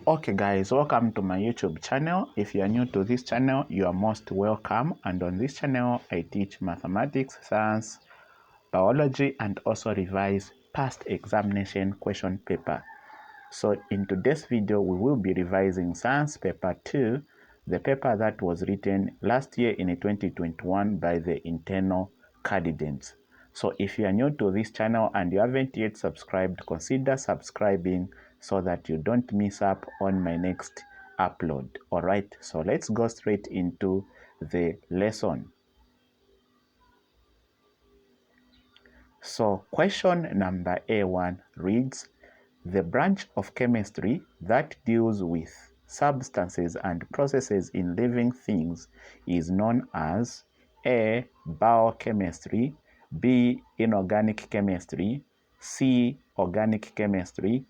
Okay guys, welcome to my YouTube channel. If you are new to this channel, you are most welcome. And on this channel, I teach mathematics, science, biology, and also revise past examination question paper. So in today's video, we will be revising science paper 2, the paper that was written last year in 2021 by the internal candidates. So if you are new to this channel and you haven't yet subscribed, consider subscribing so that you don't miss up on my next upload. Alright, so let's go straight into the lesson. So question number A1 reads, the branch of chemistry that deals with substances and processes in living things is known as A. Biochemistry, B. Inorganic chemistry, C. Organic chemistry,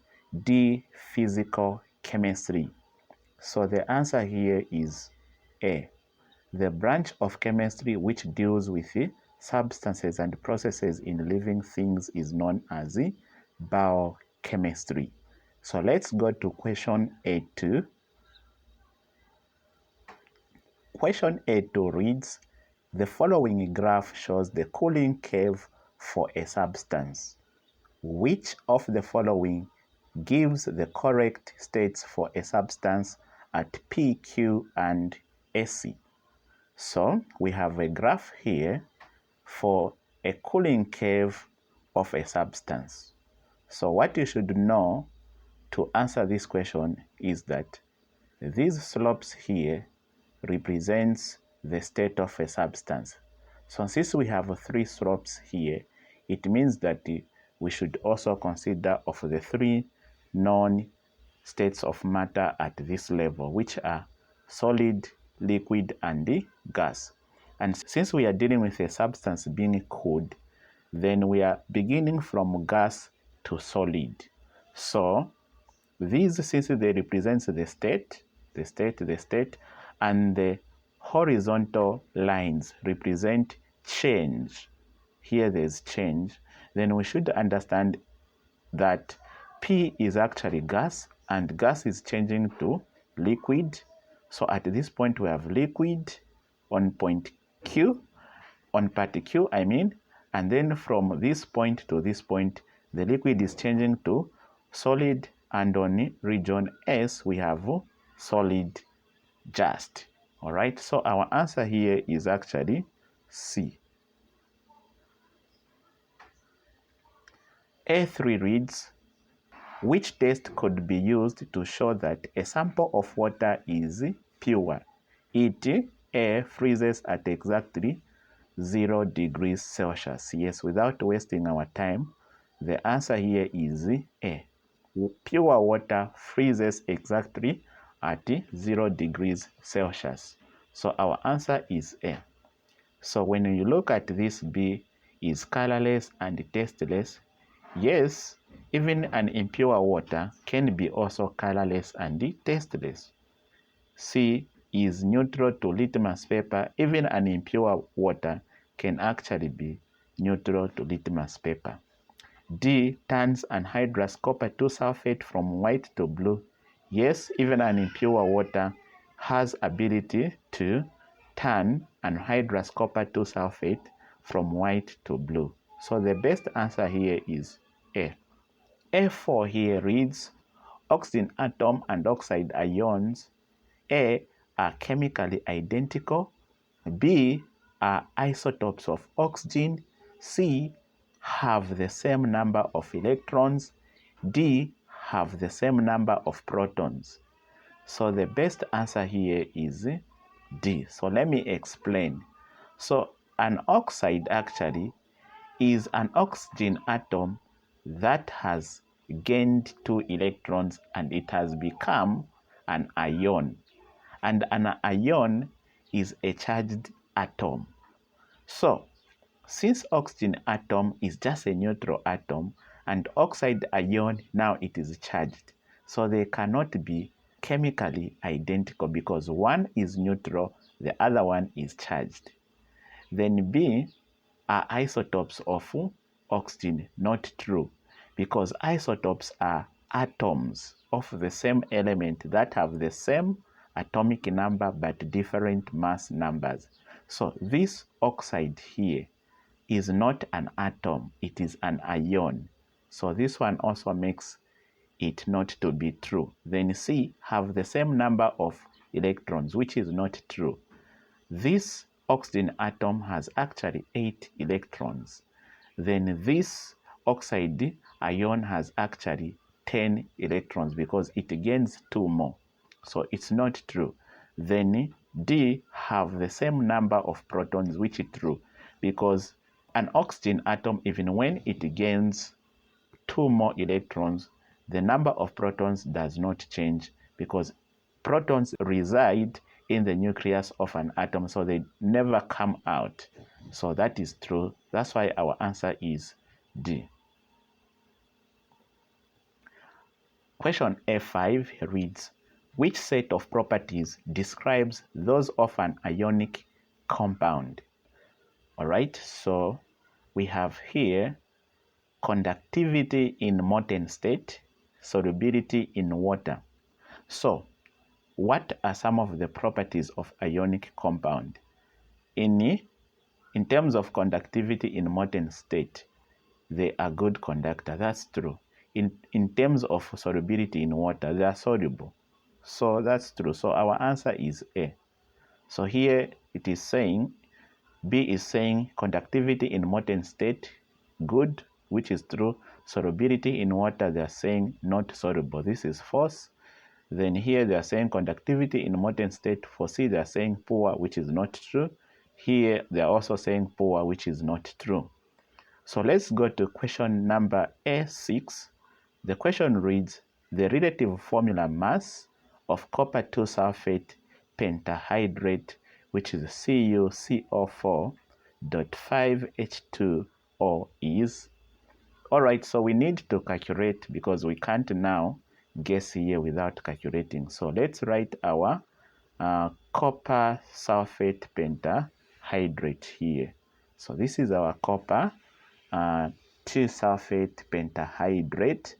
D. Physical chemistry. So the answer here is A. The branch of chemistry which deals with substances and processes in living things is known as biochemistry. So let's go to question A2. Question A2 reads, the following graph shows the cooling curve for a substance. Which of the following gives the correct states for a substance at P, Q, and AC? So we have a graph here for a cooling curve of a substance. So what you should know to answer this question is that these slopes here represents the state of a substance. So since we have three slopes here, it means that we should also consider of the three known states of matter at this level, which are solid, liquid, and gas. And since we are dealing with a substance being cooled, then we are beginning from gas to solid. So these, since they represent the state, and the horizontal lines represent change. Here there's change. Then we should understand that P is actually gas, and gas is changing to liquid. So at this point we have liquid on point Q, on part Q I mean, and then from this point to this point the liquid is changing to solid, and on region S we have solid just. All right, so our answer here is actually C. A3 reads, which test could be used to show that a sample of water is pure? It A. freezes at exactly 0 degrees Celsius. Yes, without wasting our time, the answer here is A. Pure water freezes exactly at 0 degrees Celsius. So our answer is A. So when you look at this, B is colorless and tasteless. Yes, even an impure water can be also colorless and tasteless. C is neutral to litmus paper. Even an impure water can actually be neutral to litmus paper. D turns anhydrous copper 2 sulfate from white to blue. Yes, even an impure water has ability to turn anhydrous copper 2 sulfate from white to blue. So the best answer here is A. A4 here reads, oxygen atom and oxide ions A are chemically identical, B are isotopes of oxygen, C have the same number of electrons, D have the same number of protons. So the best answer here is D. So let me explain. So an oxide actually is an oxygen atom that has gained 2 electrons and it has become an ion. And an ion is a charged atom. So since oxygen atom is just a neutral atom and oxide ion now it is charged, so they cannot be chemically identical because one is neutral, the other one is charged. Then B are isotopes of oxygen. Not true, because isotopes are atoms of the same element that have the same atomic number but different mass numbers. So this oxide here is not an atom, it is an ion. So this one also makes it not to be true. Then C, have the same number of electrons, which is not true. This oxygen atom has actually 8 electrons. Then this oxide ion has actually 10 electrons because it gains 2 more. So it's not true. Then D, have the same number of protons, which is true because an oxygen atom, even when it gains 2 more electrons, the number of protons does not change because protons reside in the nucleus of an atom, so they never come out. So that is true. That's why our answer is D. Question A5 reads, which set of properties describes those of an ionic compound? All right, so we have here conductivity in molten state, solubility in water. So what are some of the properties of ionic compound? In terms of conductivity in molten state, they are good conductor. That's true. In terms of solubility in water, they are soluble. So that's true. So our answer is A. So here it is saying, B is saying conductivity in molten state, good, which is true. Solubility in water, they are saying not soluble. This is false. Then here they are saying conductivity in molten state. For C, they are saying poor, which is not true. Here they are also saying poor, which is not true. So let's go to question number A6. The question reads, the relative formula mass of copper 2 sulfate pentahydrate, which is CuCO4.5H2O is. All right, so we need to calculate because we can't now guess here without calculating. So let's write our copper sulfate pentahydrate here. So this is our copper 2 sulfate pentahydrate.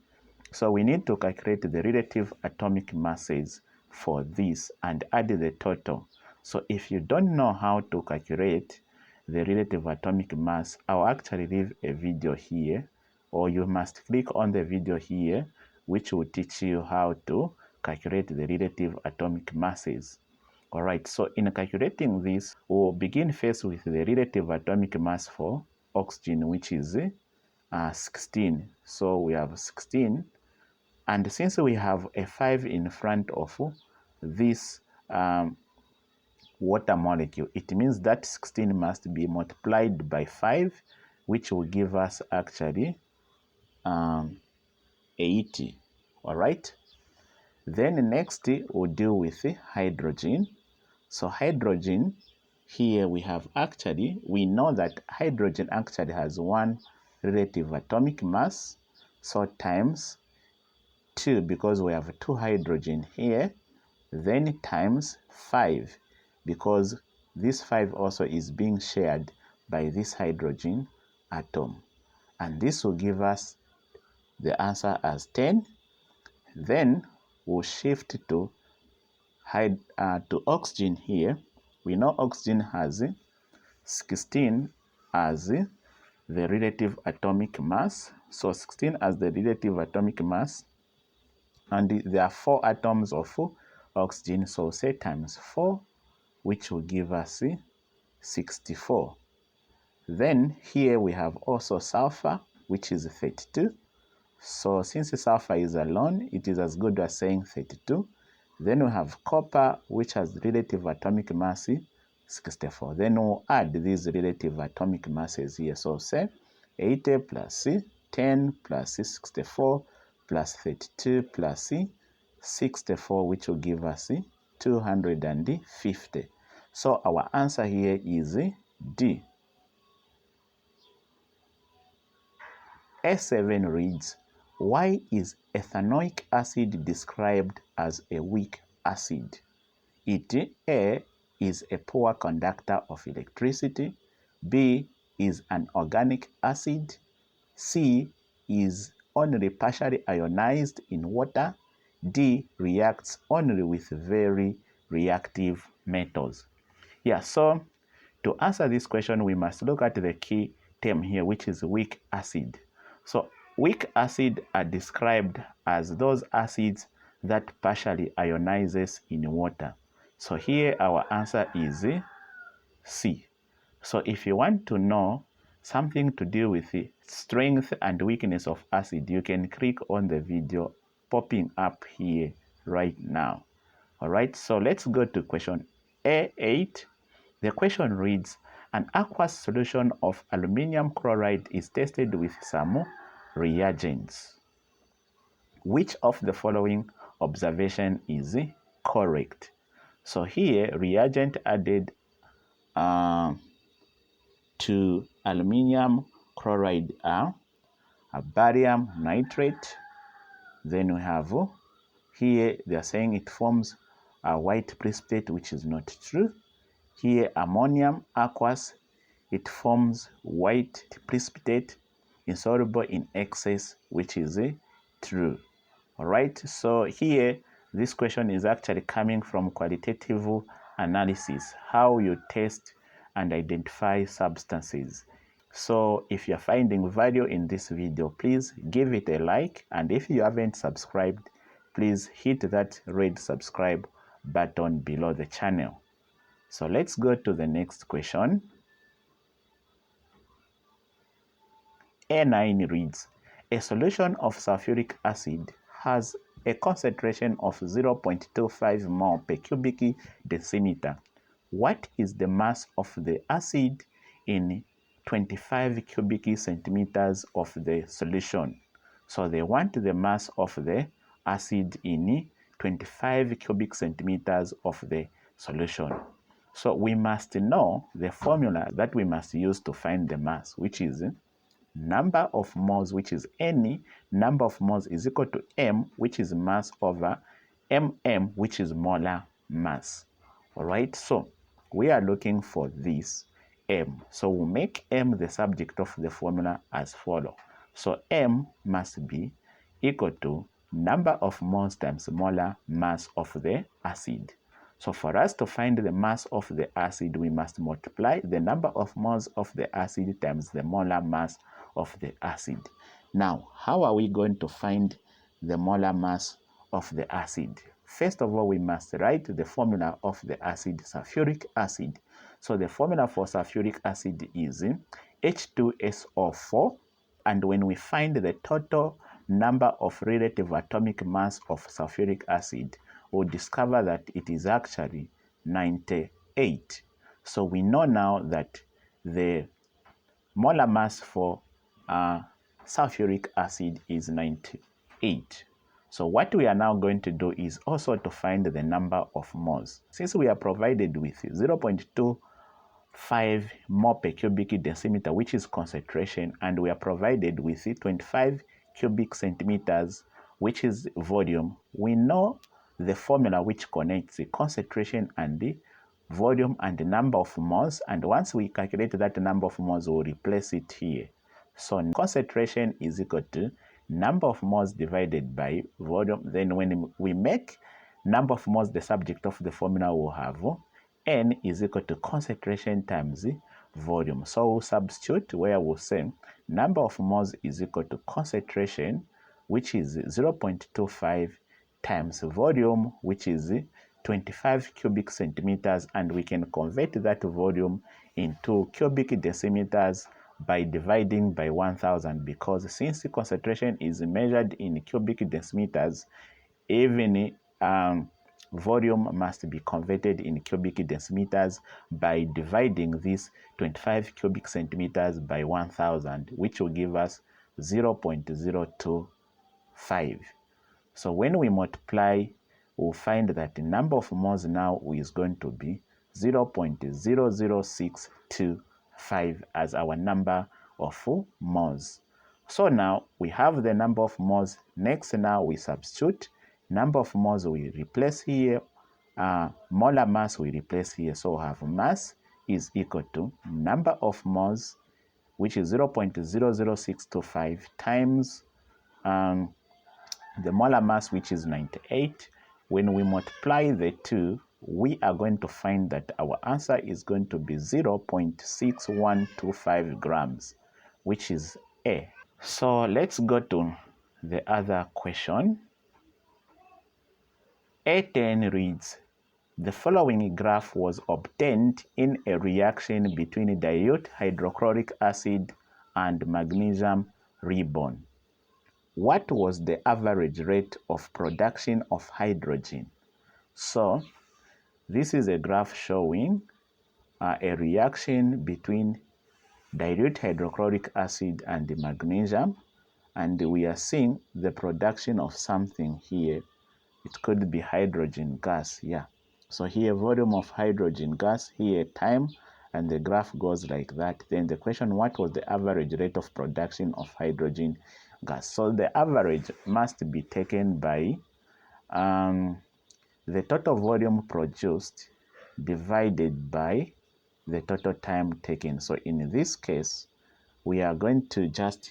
So we need to calculate the relative atomic masses for this and add the total. So if you don't know how to calculate the relative atomic mass, I'll actually leave a video here, or you must click on the video here, which will teach you how to calculate the relative atomic masses. All right, so in calculating this, we'll begin first with the relative atomic mass for oxygen, which is 16. So we have 16. And since we have a 5 in front of this water molecule, it means that 16 must be multiplied by 5, which will give us actually 80. All right. Then next we'll deal with hydrogen. So hydrogen, here we have actually, we know that hydrogen actually has 1 relative atomic mass. So times 2, because we have 2 hydrogen here, then times 5, because this 5 also is being shared by this hydrogen atom. And this will give us the answer as 10. Then we'll shift to oxygen here. We know oxygen has 16 as the relative atomic mass. So 16 as the relative atomic mass. And there are 4 atoms of oxygen, so say times 4, which will give us 64. Then here we have also sulfur, which is 32. So since sulfur is alone, it is as good as saying 32. Then we have copper, which has relative atomic mass 64. Then we'll add these relative atomic masses here. So say 80 plus 10 plus 64 plus 32 plus 64, which will give us 250. So our answer here is D. A7 reads, why is ethanoic acid described as a weak acid? It A is a poor conductor of electricity, B is an organic acid, C is only partially ionized in water, D, reacts only with very reactive metals. Yeah, so to answer this question, we must look at the key term here, which is weak acid. So weak acid are described as those acids that partially ionizes in water. So here our answer is C. So if you want to know something to do with the strength and weakness of acid, you can click on the video popping up here right now. All right, so let's go to question A8. The question reads, an aqueous solution of aluminum chloride is tested with some reagents. Which of the following observation is correct? So here, reagent added to aluminum chloride are barium nitrate. Then we have here they are saying it forms a white precipitate, which is not true. Here ammonium aqueous, it forms white precipitate insoluble in excess, which is true. All right, so here this question is actually coming from qualitative analysis, how you test and identify substances. So if you're finding value in this video, please give it a like, and if you haven't subscribed, please hit that red subscribe button below the channel. So let's go to the next question. A9 reads, a solution of sulfuric acid has a concentration of 0.25 mole per cubic decimeter. What is the mass of the acid in 25 cubic centimeters of the solution? So they want the mass of the acid in 25 cubic centimeters of the solution. So we must know the formula that we must use to find the mass, which is number of moles, which is any number of moles, is equal to m, which is mass, over mm, which is molar mass. All right, so we are looking for this m. So we'll make m the subject of the formula as follows. So m must be equal to number of moles times molar mass of the acid. So for us to find the mass of the acid, we must multiply the number of moles of the acid times the molar mass of the acid. Now, how are we going to find the molar mass of the acid? First of all, we must write the formula of the acid, sulfuric acid. So the formula for sulfuric acid is H2SO4, and when we find the total number of relative atomic mass of sulfuric acid, we'll discover that it is actually 98. So we know now that the molar mass for sulfuric acid is 98. So what we are now going to do is also to find the number of moles. Since we are provided with 0.25 mole per cubic decimeter, which is concentration, and we are provided with 25 cubic centimeters, which is volume, we know the formula which connects the concentration and the volume and the number of moles, and once we calculate that number of moles, we'll replace it here. So concentration is equal to number of moles divided by volume. Then when we make number of moles the subject of the formula, we'll have N is equal to concentration times volume. So we'll substitute where we'll say number of moles is equal to concentration, which is 0.25 times volume, which is 25 cubic centimeters, and we can convert that volume into cubic decimeters by dividing by 1000, because since the concentration is measured in cubic decimeters, even volume must be converted in cubic decimeters by dividing this 25 cubic centimeters by 1000, which will give us 0.025. So when we multiply, we'll find that the number of moles now is going to be 0.00625 as our number of moles. So now we have the number of moles. Next, now we substitute number of moles, we replace here, molar mass we replace here. So we have mass is equal to number of moles, which is 0.00625 times the molar mass, which is 98. When we multiply the two, we are going to find that our answer is going to be 0.6125 grams, which is A. So let's go to the other question. A10 reads, the following graph was obtained in a reaction between dilute hydrochloric acid and magnesium ribbon. What was the average rate of production of hydrogen? So this is a graph showing a reaction between dilute hydrochloric acid and the magnesium, and we are seeing the production of something here. It could be hydrogen gas, yeah. So here volume of hydrogen gas, here time, and the graph goes like that. Then the question, what was the average rate of production of hydrogen gas? So the average must be taken by the total volume produced divided by the total time taken. So in this case, we are going to just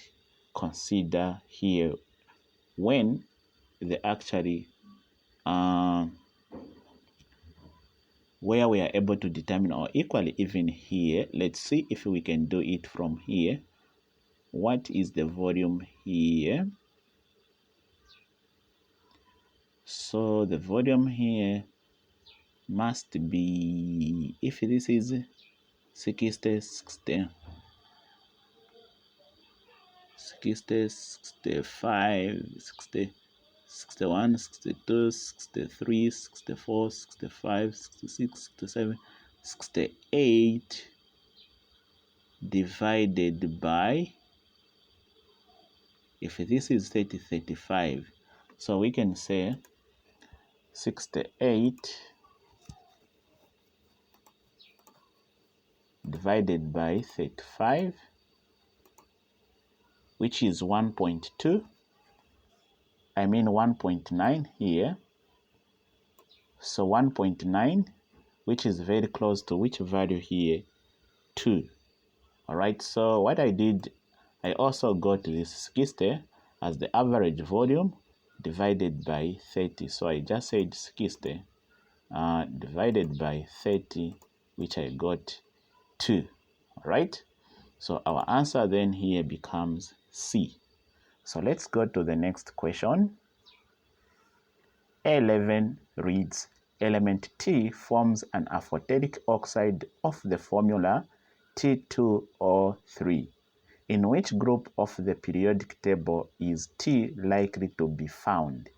consider here when the actually where we are able to determine, or equally even here, let's see if we can do it from here. What is the volume here? So the volume here must be, if this is 60, 65, 60, 61, 62, 63, 64, 65, 66, 67, 68 divided by, if this is 30, 35, so we can say 68 divided by 35, which is 1.2. I mean 1.9 here. So 1.9, which is very close to which value here? 2. All right, so what I did, I also got this 60 as the average volume divided by 30. So I just said 60 divided by 30, which I got 2. All right, so our answer then here becomes C. So let's go to the next question. 11 reads, element T forms an amphoteric oxide of the formula T2O3. In which group of the periodic table is T likely to be found?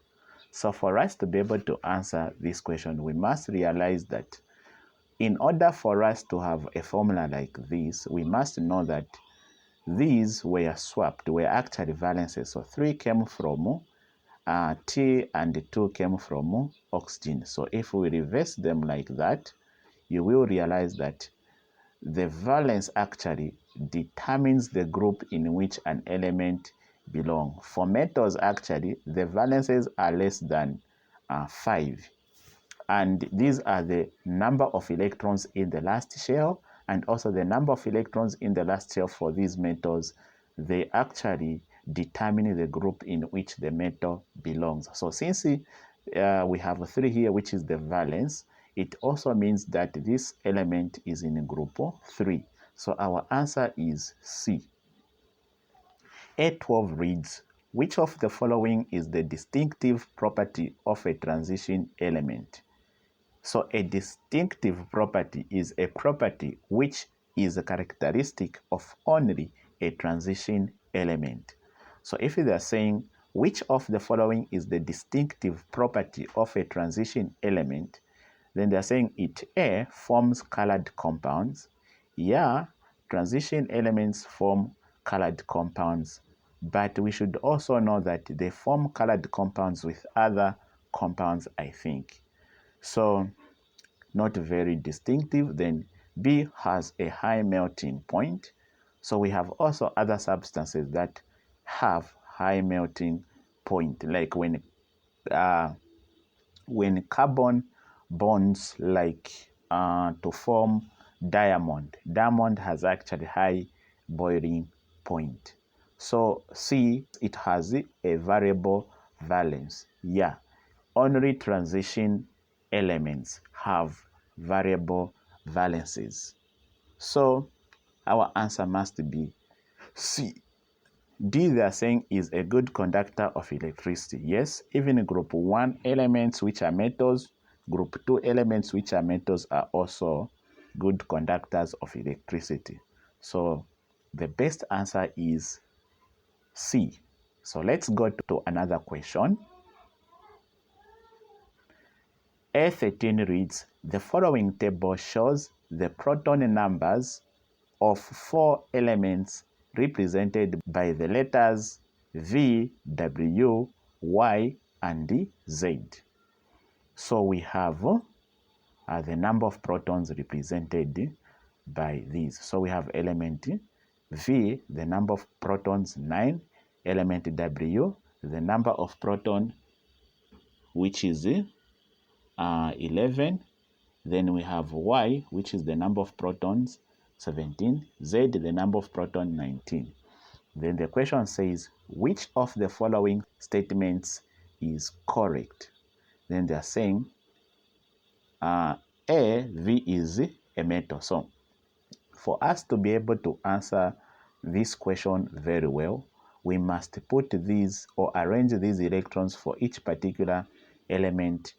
So for us to be able to answer this question, we must realize that in order for us to have a formula like this, we must know that these were swapped, were actually valences. So 3 came from T and 2 came from oxygen. So if we reverse them like that, you will realize that the valence actually determines the group in which an element belongs. For metals, actually, the valences are less than 5. And these are the number of electrons in the last shell, and also the number of electrons in the last shell for these metals. They actually determine the group in which the metal belongs. So since we have 3 here, which is the valence, it also means that this element is in group 3. So our answer is C. A12 reads, which of the following is the distinctive property of a transition element? So a distinctive property is a property which is a characteristic of only a transition element. So if they are saying which of the following is the distinctive property of a transition element, then they are saying it A, forms colored compounds. Yeah, transition elements form colored compounds, but we should also know that they form colored compounds with other compounds, I think. So not very distinctive. Then B has a high melting point. So we have also other substances that have high melting point, like when carbon bonds like to form diamond. Diamond has actually high boiling point. So C, it has a variable valence. Yeah, only transition elements have variable valences. So our answer must be C. D, they are saying, is a good conductor of electricity. Yes, even group 1 elements which are metals, group 2 elements which are metals are also good conductors of electricity. So the best answer is C. So let's go to another question. A13 reads, the following table shows the proton numbers of 4 elements represented by the letters V, W, Y, and Z. So we have the number of protons represented by these. So we have element V, the number of protons 9, element W, the number of proton which is 11. Then we have Y, which is the number of protons 17, Z, the number of proton 19. Then the question says, which of the following statements is correct? Then they are saying A, V is a metal. So for us to be able to answer this question very well, we must put these or arrange these electrons for each particular element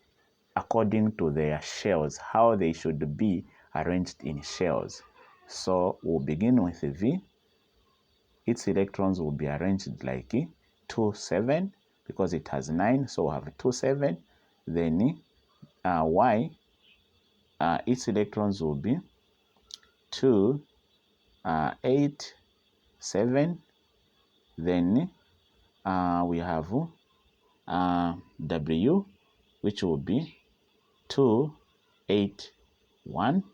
according to their shells, how they should be arranged in shells. So we'll begin with V. Its electrons will be arranged like 2, 7, because it has 9, so we'll have 2, 7. Then Y, its electrons will be 2, 8, 7. Then we have W, which will be 2, 8, 1.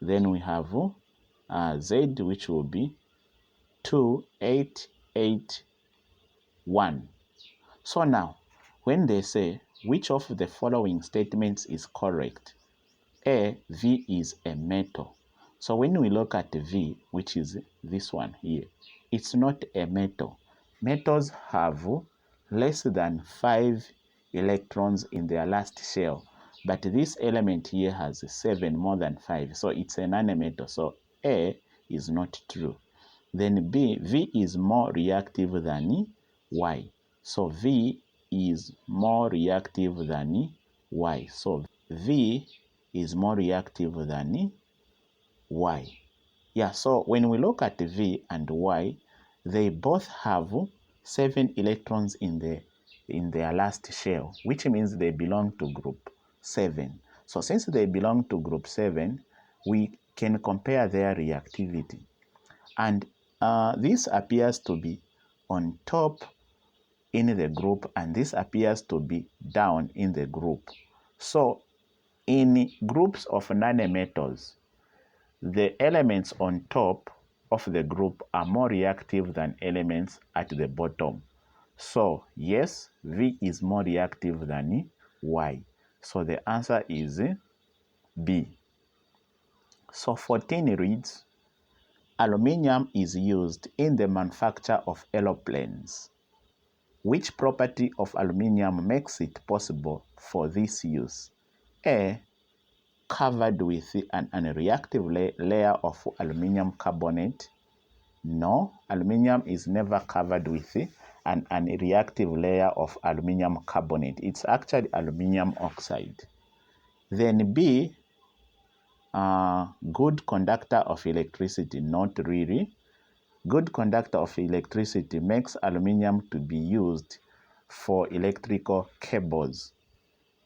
Then we have Z, which will be 2, 8, 8, 1. So now, when they say which of the following statements is correct, A, V is a metal. So when we look at V, which is this one here, it's not a metal. Metals have less than 5 electrons in their last shell, but this element here has 7, more than 5. So it's a nanometal. So A is not true. Then B, V is more reactive than Y. So V is more reactive than Y. So V is more reactive than Y. Yeah, so when we look at V and Y, they both have 7 electrons in their last shell, which means they belong to group 7. So since they belong to group 7, we can compare their reactivity. And this appears to be on top in the group, and this appears to be down in the group. So in groups of nanometals, the elements on top of the group are more reactive than elements at the bottom. So yes, V is more reactive than Y. So the answer is B. So 14 reads, aluminium is used in the manufacture of aeroplanes. Which property of aluminium makes it possible for this use? A, covered with an unreactive layer of aluminium carbonate. No, aluminium is never covered with an unreactive layer of aluminium carbonate. It's actually aluminium oxide. Then B, good conductor of electricity. Not really. Good conductor of electricity makes aluminium to be used for electrical cables.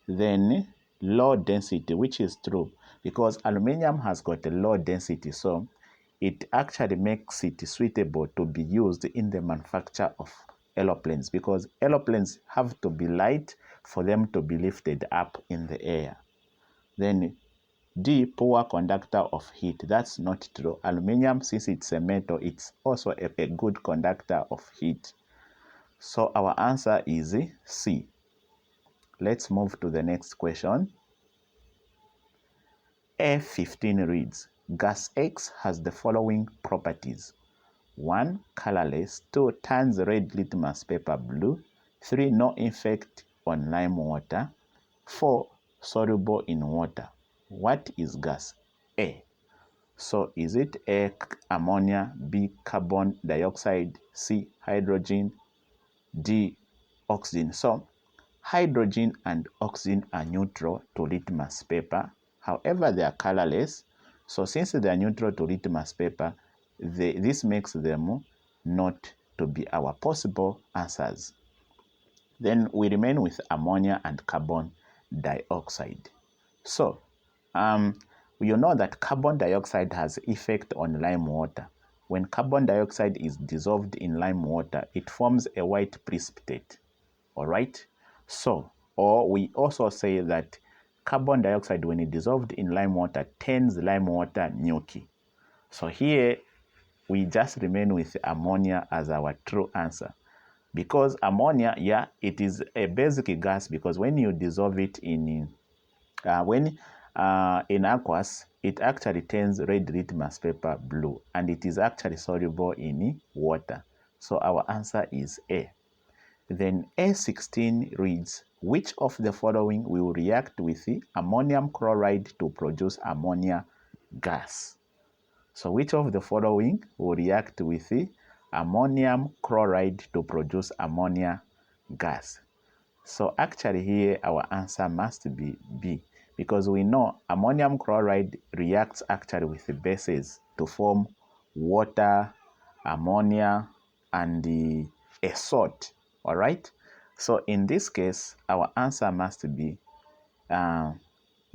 Then low density, which is true because aluminium has got a low density, so it actually makes it suitable to be used in the manufacture of aeroplanes, because aeroplanes have to be light for them to be lifted up in the air. Then D, poor conductor of heat. That's not true. Aluminium, since it's a metal, it's also a good conductor of heat. So our answer is C. Let's move to the next question. A15 reads, gas X has the following properties. 1, colorless. 2, turns red litmus paper blue. 3. No effect on lime water. 4. Soluble in water. What is gas? A. So is it A, ammonia, B, carbon dioxide, C, hydrogen, D, oxygen? So hydrogen and oxygen are neutral to litmus paper. However, they are colorless. So since they are neutral to litmus paper, this makes them not to be our possible answers. Then we remain with ammonia and carbon dioxide. So you know that carbon dioxide has effect on lime water. When carbon dioxide is dissolved in lime water, it forms a white precipitate. All right. So, or we also say that carbon dioxide, when it dissolved in lime water, turns lime water milky. So here we just remain with ammonia as our true answer. Because ammonia, yeah, it is a basic gas, because when you dissolve it in aqueous, it actually turns red litmus paper blue, and it is actually soluble in water. So our answer is A. Then A16 reads, which of the following will react with the ammonium chloride to produce ammonia gas? So which of the following will react with the ammonium chloride to produce ammonia gas? So actually here our answer must be B, because we know ammonium chloride reacts actually with the bases to form water, ammonia, and a salt. All right. So in this case, our answer must be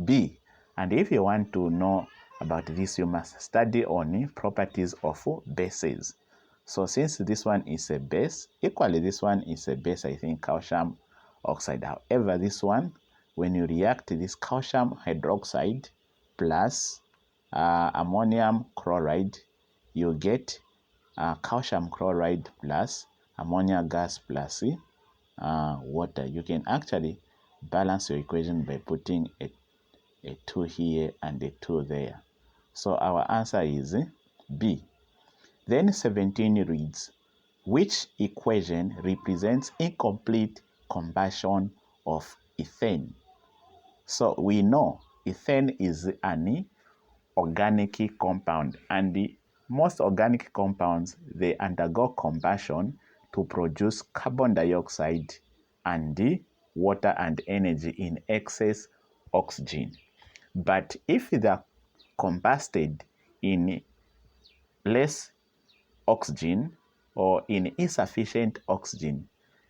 B. And if you want to know about this, you must study on properties of bases. So since this one is a base, equally this one is a base, I think calcium oxide. However, this one, when you react this calcium hydroxide plus ammonium chloride, you get calcium chloride plus ammonia gas plus water. You can actually balance your equation by putting a 2 here and a 2 there. So our answer is B. Then 17 reads, which equation represents incomplete combustion of ethane? So we know ethane is an organic compound, and most organic compounds, they undergo combustion to produce carbon dioxide and water and energy in excess oxygen. But if they are combusted in less oxygen or in insufficient oxygen,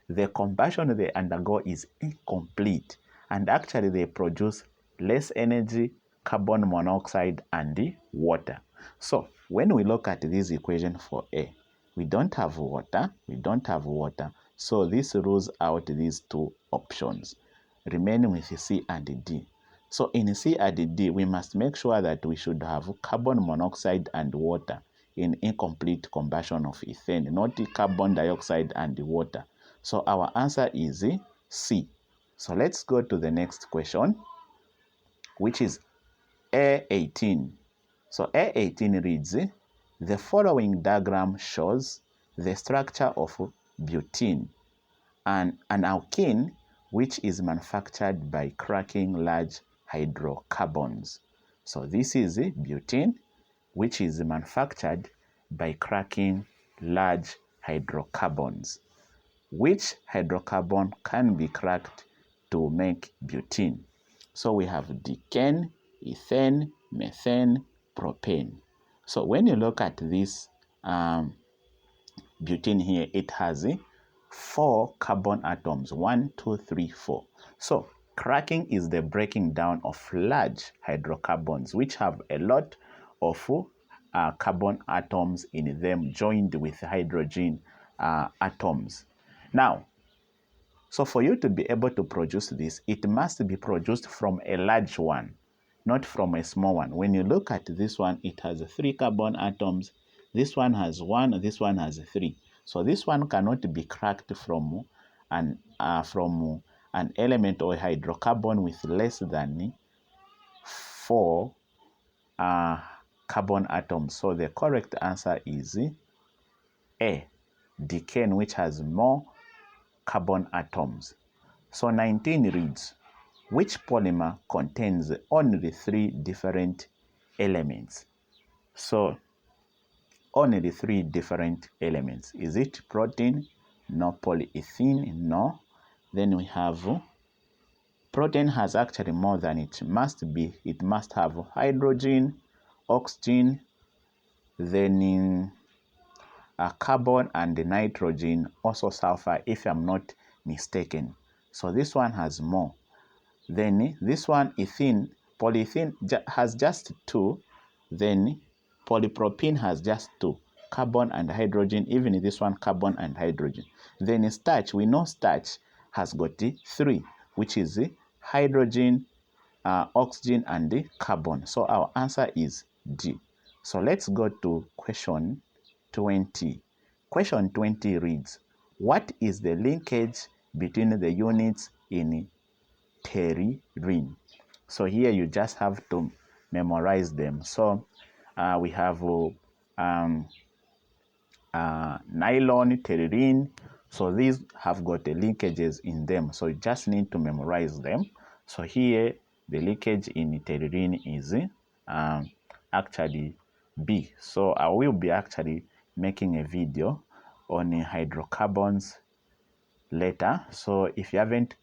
the combustion they undergo is incomplete, and actually they produce less energy, carbon monoxide, and water. So when we look at this equation for A, we don't have water, so this rules out these two options, remaining with C and D. So in C and D, we must make sure that we should have carbon monoxide and water in incomplete combustion of ethane, not carbon dioxide and water. So our answer is C. So let's go to the next question, which is A18. So A18 reads, the following diagram shows the structure of butene, and an alkene which is manufactured by cracking large hydrocarbons. So this is butene, which is manufactured by cracking large hydrocarbons. Which hydrocarbon can be cracked to make butene? So we have decane, ethane, methane, propane. So when you look at this butene here, it has 4 carbon atoms, 1, 2, 3, 4. So cracking is the breaking down of large hydrocarbons, which have a lot of carbon atoms in them joined with hydrogen atoms. Now, so for you to be able to produce this, it must be produced from a large one, not from a small one. When you look at this one, it has 3 carbon atoms. This one has 1, this one has 3. So this one cannot be cracked from an element or a hydrocarbon with less than 4 carbon atoms. So the correct answer is A, decane, which has more carbon atoms. So 19 reads, which polymer contains only 3 different elements? So only 3 different elements. Is it protein? No. Polyethylene? No. Then we have protein has actually more than it must be. It must have hydrogen, oxygen, then carbon and nitrogen, also sulfur if I'm not mistaken. So this one has more. Then this one ethene, polyethylene has just 2. Then polypropylene has just 2. Carbon and hydrogen, even this one carbon and hydrogen. Then starch, we know starch has got 3, which is hydrogen, oxygen and carbon. So our answer is D. So let's go to question 20. Question 20 reads, what is the linkage between the units in terylene? So here you just have to memorize them. So we have nylon, terylene. So these have got the linkages in them. So you just need to memorize them. So here the linkage in terylene is actually B. So I will be actually making a video on hydrocarbons later. So if you haven't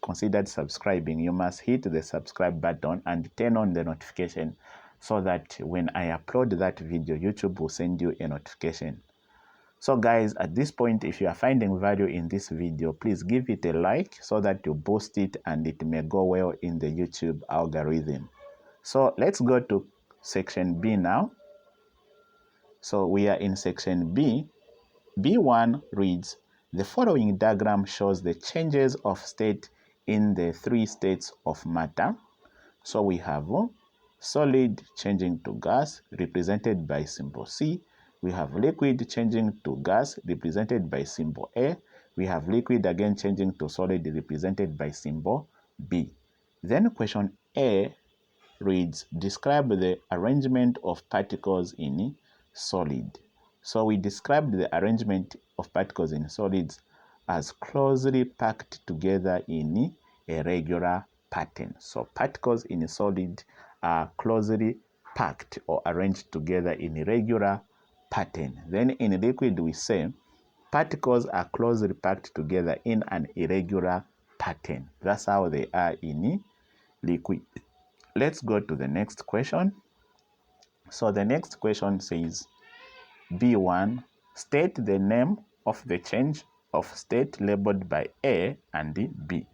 considered subscribing, you must hit the subscribe button and turn on the notification so that when I upload that video, YouTube will send you a notification. So guys, at this point, if you are finding value in this video, please give it a like so that you boost it and it may go well in the YouTube algorithm. So let's go to section B now. So we are in section B. B1 reads, the following diagram shows the changes of state in the 3 states of matter. So we have solid changing to gas, represented by symbol C. We have liquid changing to gas, represented by symbol A. We have liquid again changing to solid, represented by symbol B. Then question A reads, describe the arrangement of particles in solid. So we described the arrangement of particles in solids as closely packed together in a regular pattern. So particles in a solid are closely packed or arranged together in a regular pattern. Then in liquid we say particles are closely packed together in an irregular pattern. That's how they are in liquid. Let's go to the next question. So the next question says, B1, state the name of the change of state labeled by A and B.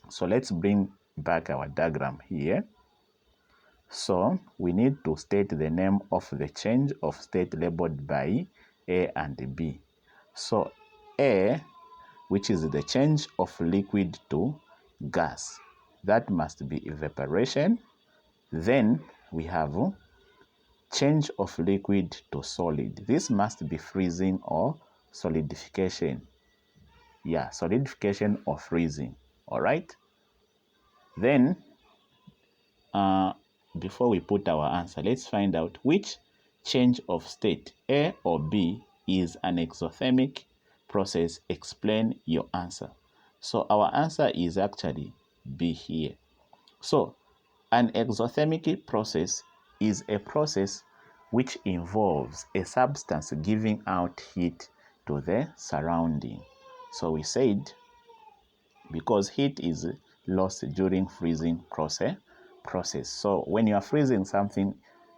So let's bring back our diagram here. So we need to state the name of the change of state labeled by A and B. So A, which is the change of liquid to gas, that must be evaporation. Then we have change of liquid to solid. This must be freezing or solidification. Yeah, solidification or freezing. All right. Then, before we put our answer, let's find out which change of state, A or B, is an exothermic process. Explain your answer. So our answer is actually B here. So an exothermic process is a process which involves a substance giving out heat to the surrounding. So we said because heat is lost during freezing process. So when you are freezing something,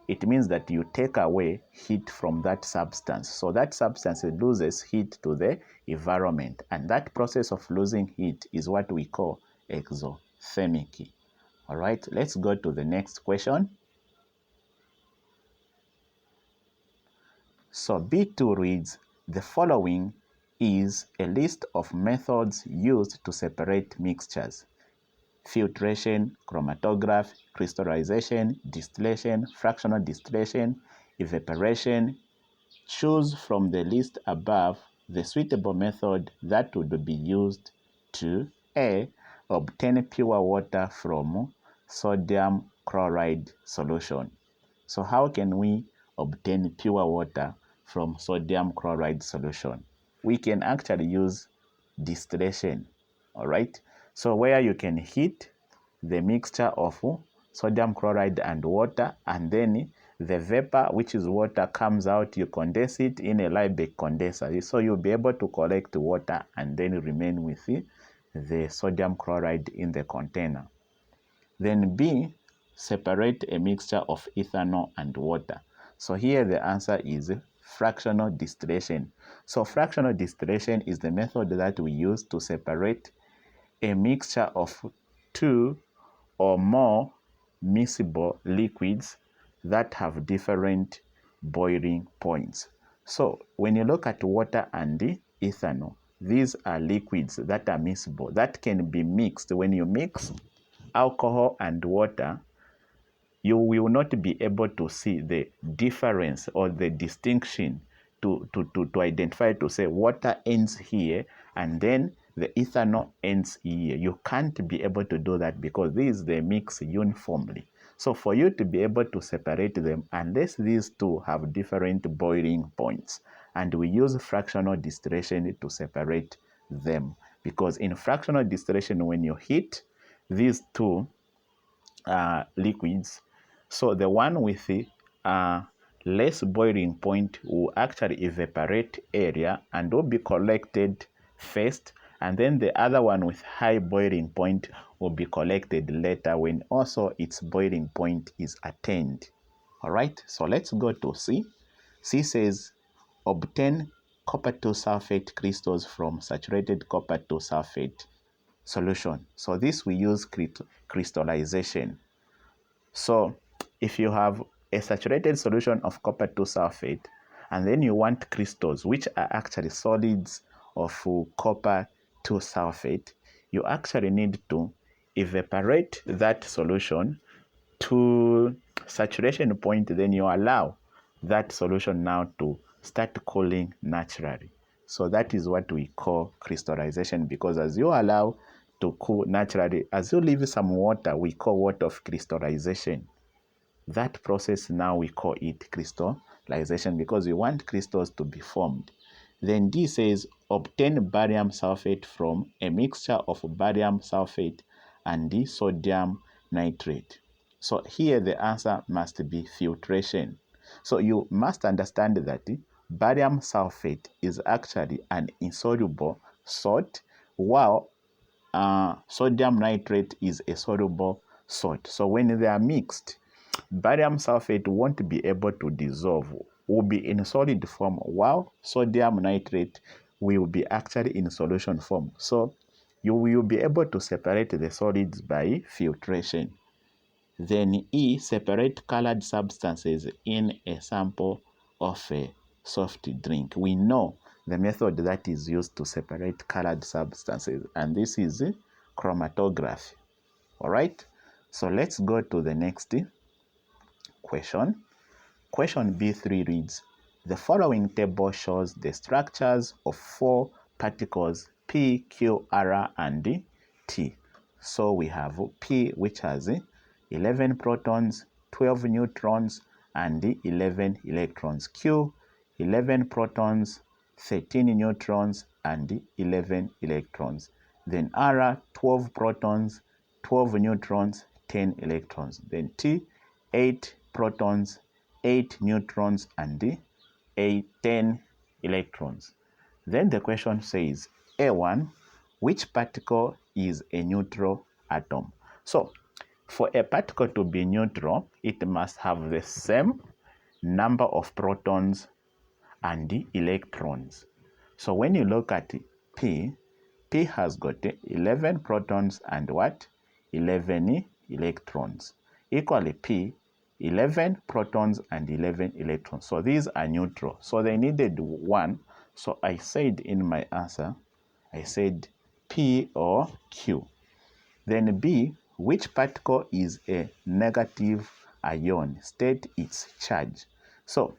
it means that you take away heat from that substance. So that substance loses heat to the environment. And that process of losing heat is what we call exothermic. All right, let's go to the next question. So B2 reads, the following is a list of methods used to separate mixtures: filtration, chromatography, crystallization, distillation, fractional distillation, evaporation. Choose from the list above the suitable method that would be used to A, obtain pure water from sodium chloride solution. So how can we obtain pure water from sodium chloride solution? We can actually use distillation. All right. So where you can heat the mixture of sodium chloride and water, and then the vapor, which is water, comes out, you condense it in a Liebeck condenser. So you'll be able to collect water and then remain with the sodium chloride in the container. Then B, separate a mixture of ethanol and water. So here the answer is fractional distillation. So fractional distillation is the method that we use to separate a mixture of two or more miscible liquids that have different boiling points. So when you look at water and the ethanol, these are liquids that are miscible, that can be mixed. When you mix alcohol and water, you will not be able to see the difference or the distinction to identify, to say water ends here and then the ethanol ends here. You can't be able to do that because these they mix uniformly. So for you to be able to separate them, unless these two have different boiling points, and we use fractional distillation to separate them, because in fractional distillation, when you heat these two liquids, so the one with the less boiling point will actually evaporate area and will be collected first, and then the other one with high boiling point will be collected later when also its boiling point is attained. All right, so let's go to C. C says obtain copper 2 sulfate crystals from saturated copper 2 sulfate solution. So this we use crystallization. So if you have a saturated solution of copper 2 sulfate and then you want crystals, which are actually solids of copper 2 sulfate, you actually need to evaporate that solution to saturation point. Then you allow that solution now to start cooling naturally. So that is what we call crystallization, because as you allow to cool naturally, as you leave some water, we call water of crystallization. That process now we call it crystallization because we want crystals to be formed. Then D says obtain barium sulfate from a mixture of barium sulfate and the sodium nitrate. So here the answer must be filtration. So you must understand that barium sulfate is actually an insoluble salt, while sodium nitrate is a soluble salt. So when they are mixed, barium sulfate won't be able to dissolve, will be in solid form, while sodium nitrate will be actually in solution form. So you will be able to separate the solids by filtration. Then E, separate colored substances in a sample of a soft drink. We know the method that is used to separate colored substances, and this is chromatography. All right, so let's go to the next question. Question B3 reads, the following table shows the structures of 4 particles P, Q, R, and T. So we have P, which has 11 protons, 12 neutrons, and 11 electrons. Q, 11 protons, 13 neutrons, and 11 electrons. Then R, 12 protons, 12 neutrons, 10 electrons. Then T, 8 protons, 8 neutrons, and 10 electrons. Then the question says, A1, which particle is a neutral atom? So for a particle to be neutral, it must have the same number of protons and electrons. So when you look at P, P has got 11 protons and what? 11 electrons. Equally P, 11 protons and 11 electrons. So these are neutral. So they needed 1. So I said in my answer, I said P or Q. Then B, which particle is a negative ion? State its charge. So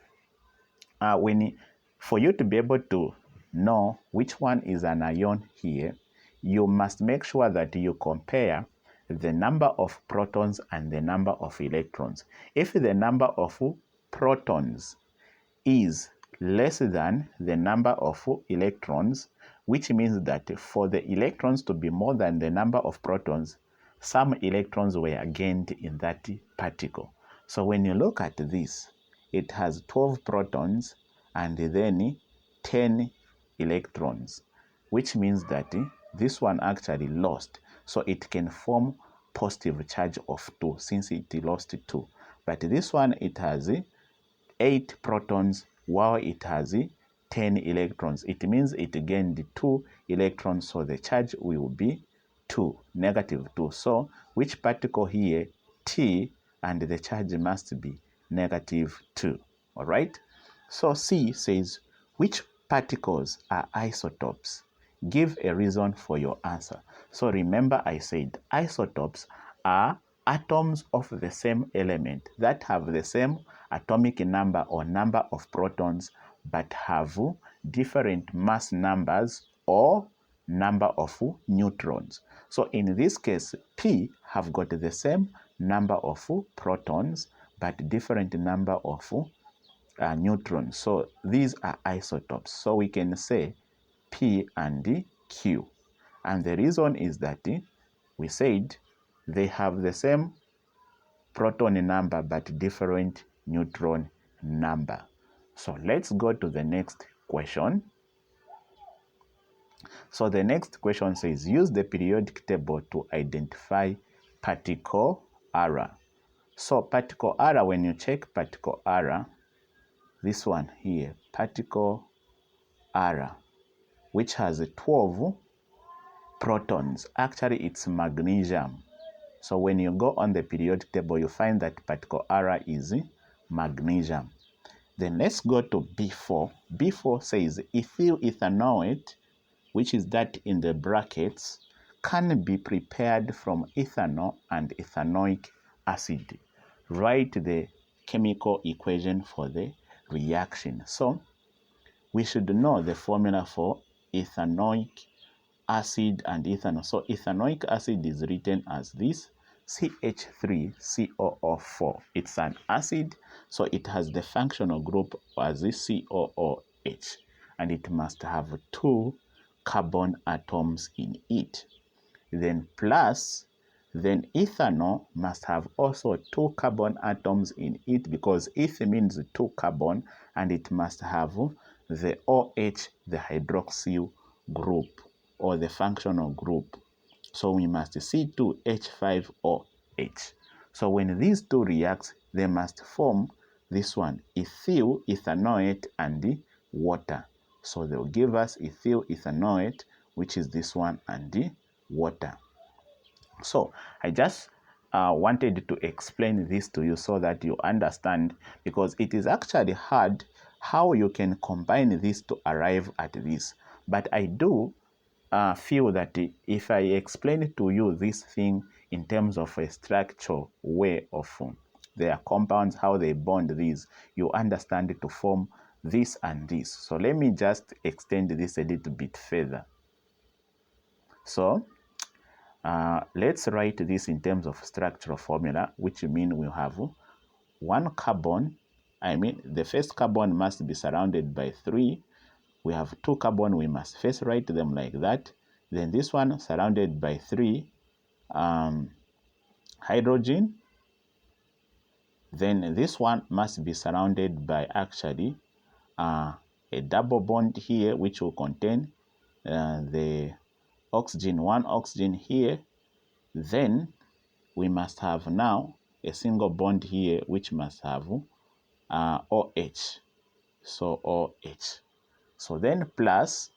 for you to be able to know which one is an ion here, you must make sure that you compare the number of protons and the number of electrons. If the number of protons is less than the number of electrons, which means that for the electrons to be more than the number of protons, some electrons were gained in that particle. So when you look at this, it has 12 protons and then 10 electrons, which means that this one actually lost. So it can form positive charge of 2 since it lost 2. But this one, it has 8 protons while it has 10 electrons. It means it gained 2 electrons, so the charge will be 2, negative 2. So which particle here? T, and the charge must be negative 2. All right? So C says, which particles are isotopes? Give a reason for your answer. So remember I said isotopes are atoms of the same element that have the same atomic number or number of protons but have different mass numbers or number of neutrons. So in this case, P have got the same number of protons but different number of neutrons. So these are isotopes. So we can say P and Q. And the reason is that we said they have the same proton number but different neutron number. So let's go to the next question. So the next question says, use the periodic table to identify particle R. So particle R, when you check particle R, this one here, particle R, which has 12 protons. Actually, it's magnesium. So when you go on the periodic table, you find that particle R is magnesium. Then let's go to B4. B4 says ethyl ethanoate, which is that in the brackets, can be prepared from ethanol and ethanoic acid. Write the chemical equation for the reaction. So we should know the formula for ethanoic acid and ethanol. So ethanoic acid is written as this, CH3COO4. It's an acid, so it has the functional group as this COOH, and it must have 2 carbon atoms in it. Then ethanol must have also 2 carbon atoms in it, because eth means 2 carbon, and it must have the OH, the hydroxyl group or the functional group. So we must C2H5OH. So when these two react, they must form this one, ethyl ethanoate and water. So they'll give us ethyl ethanoate, which is this one, and water. So I just wanted to explain this to you so that you understand, because it is actually hard how you can combine this to arrive at this. But I do feel that if I explain to you this thing in terms of a structural way of their compounds, how they bond these, you understand it to form this and this. So let me just extend this a little bit further. So let's write this in terms of structural formula, which means we have 1 carbon. The first carbon must be surrounded by 3. We have 2 carbon, we must first write them like that. Then this one surrounded by 3 hydrogen. Then this one must be surrounded by actually a double bond here, which will contain the oxygen, 1 oxygen here. Then we must have now a single bond here, which must have OH. So OH. So then plus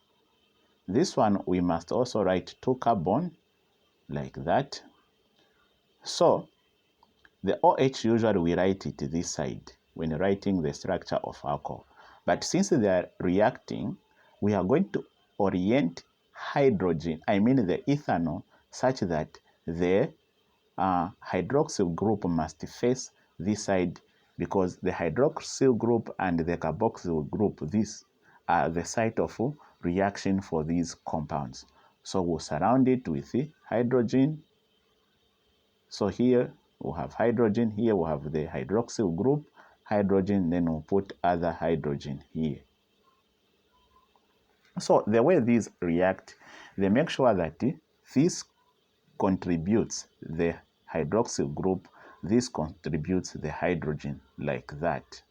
this one, we must also write 2 carbon like that. So the OH, usually we write it this side when writing the structure of alcohol. But since they are reacting, we are going to orient hydrogen, the ethanol, such that the hydroxyl group must face this side, because the hydroxyl group and the carboxyl group, these are the site of reaction for these compounds. So we'll surround it with hydrogen. So here we'll have hydrogen, here we'll have the hydroxyl group, hydrogen, then we'll put other hydrogen here. So the way these react, they make sure that this contributes the hydroxyl group, this contributes the hydrogen, like that.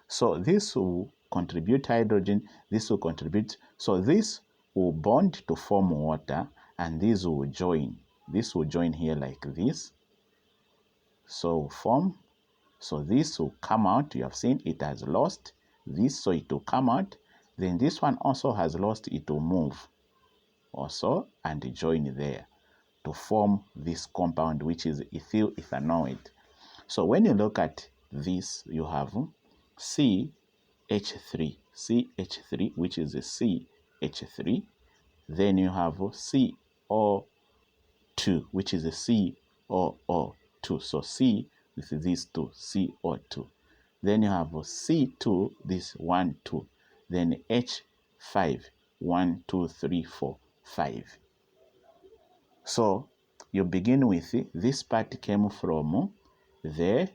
So this will contribute hydrogen, this will contribute, so this will bond to form water, and these will join. This will join here like this. So form, so this will come out. You have seen it has lost this, so it will come out. Then this one also has lost, it will move also and join there to form this compound, which is ethyl ethanoate. So when you look at this, you have CH3, which is a CH3. Then you have CO2, which is a COO2. So C with these two, CO2. Then you have C2, this 1, 2. Then H5, 1, 2, 3, 4, 5. So you begin with this part came from the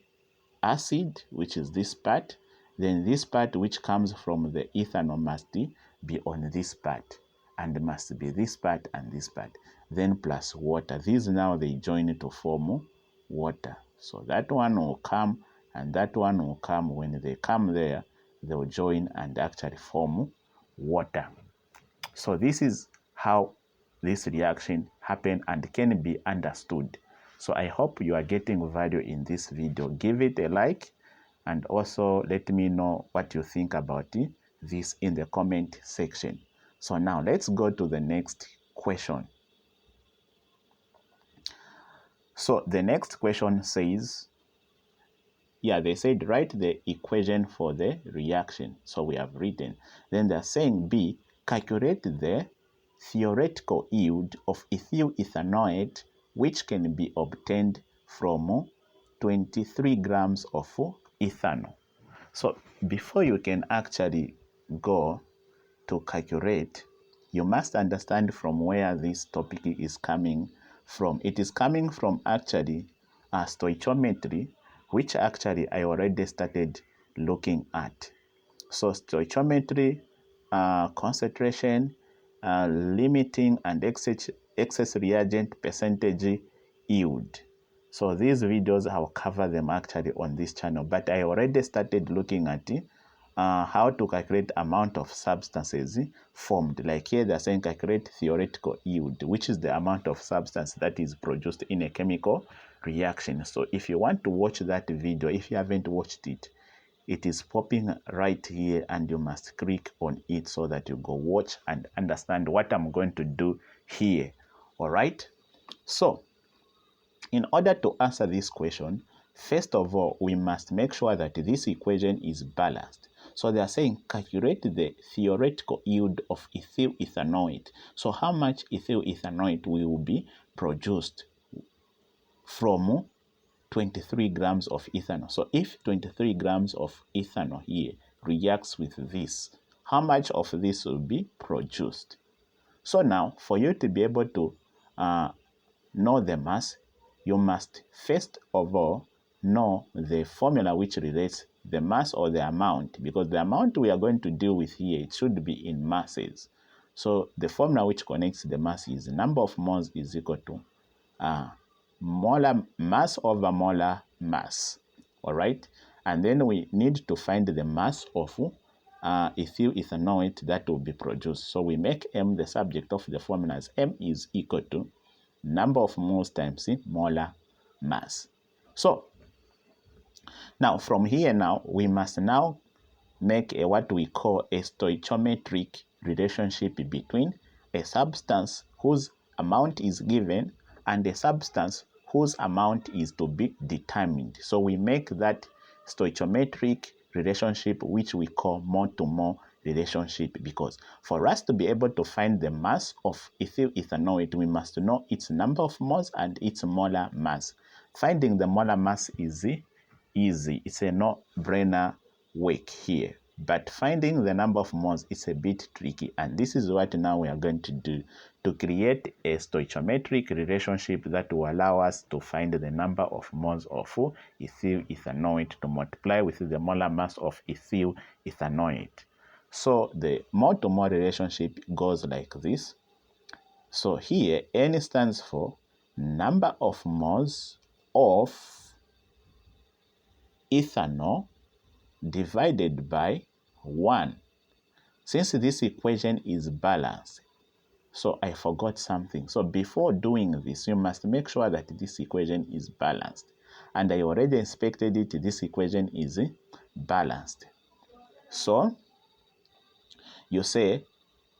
acid, which is this part. Then this part which comes from the ethanol must be on this part, and must be this part and this part. Then plus water. These now they join to form water. So that one will come and that one will come. When they come there, they will join and actually form water. So this is how this reaction happen and can be understood. So I hope you are getting value in this video. Give it a like and also let me know what you think about this in the comment section. So now let's go to the next question. So the next question says, they said write the equation for the reaction. So we have written. Then they're saying B, calculate the theoretical yield of ethyl ethanoate, which can be obtained from 23 grams of ethanol. So before you can actually go to calculate, you must understand from where this topic is coming from. It is coming from actually stoichiometry, which actually I already started looking at. So stoichiometry, concentration, limiting and excess reagent percentage yield. So these videos I'll cover them actually on this channel, but I already started looking at how to calculate amount of substances formed. Like here they're saying calculate theoretical yield, which is the amount of substance that is produced in a chemical reaction. So if you want to watch that video, if you haven't watched it, it is popping right here and you must click on it so that you go watch and understand what I'm going to do here. All right. So in order to answer this question, first of all, we must make sure that this equation is balanced. So they are saying calculate the theoretical yield of ethyl ethanoate. So how much ethyl ethanoate will be produced from 23 grams of ethanol. So if 23 grams of ethanol here reacts with this, how much of this will be produced? So now, for you to be able to know the mass, you must first of all know the formula which relates the mass or the amount, because the amount we are going to deal with here, it should be in masses. So the formula which connects the mass is the number of moles is equal to molar mass over molar mass. All right, and then we need to find the mass of ethyl ethanoate that will be produced. So we make M the subject of the formulas. M is equal to number of moles times molar mass. So now from here, now we must now make what we call a stoichiometric relationship between a substance whose amount is given and a substance whose amount is to be determined. So we make that stoichiometric relationship, which we call mole-to-mole relationship, because for us to be able to find the mass of ethyl ethanoate, we must know its number of moles and its molar mass. Finding the molar mass is easy. It's a no-brainer work here. But finding the number of moles is a bit tricky, and this is what now we are going to do to create a stoichiometric relationship that will allow us to find the number of moles of ethyl ethanoate to multiply with the molar mass of ethyl ethanoate. So the mole to mole relationship goes like this. So here N stands for number of moles of ethanol divided by 1. Since this equation is balanced, so I forgot something. So before doing this, you must make sure that this equation is balanced. And I already inspected it. This equation is balanced. So you say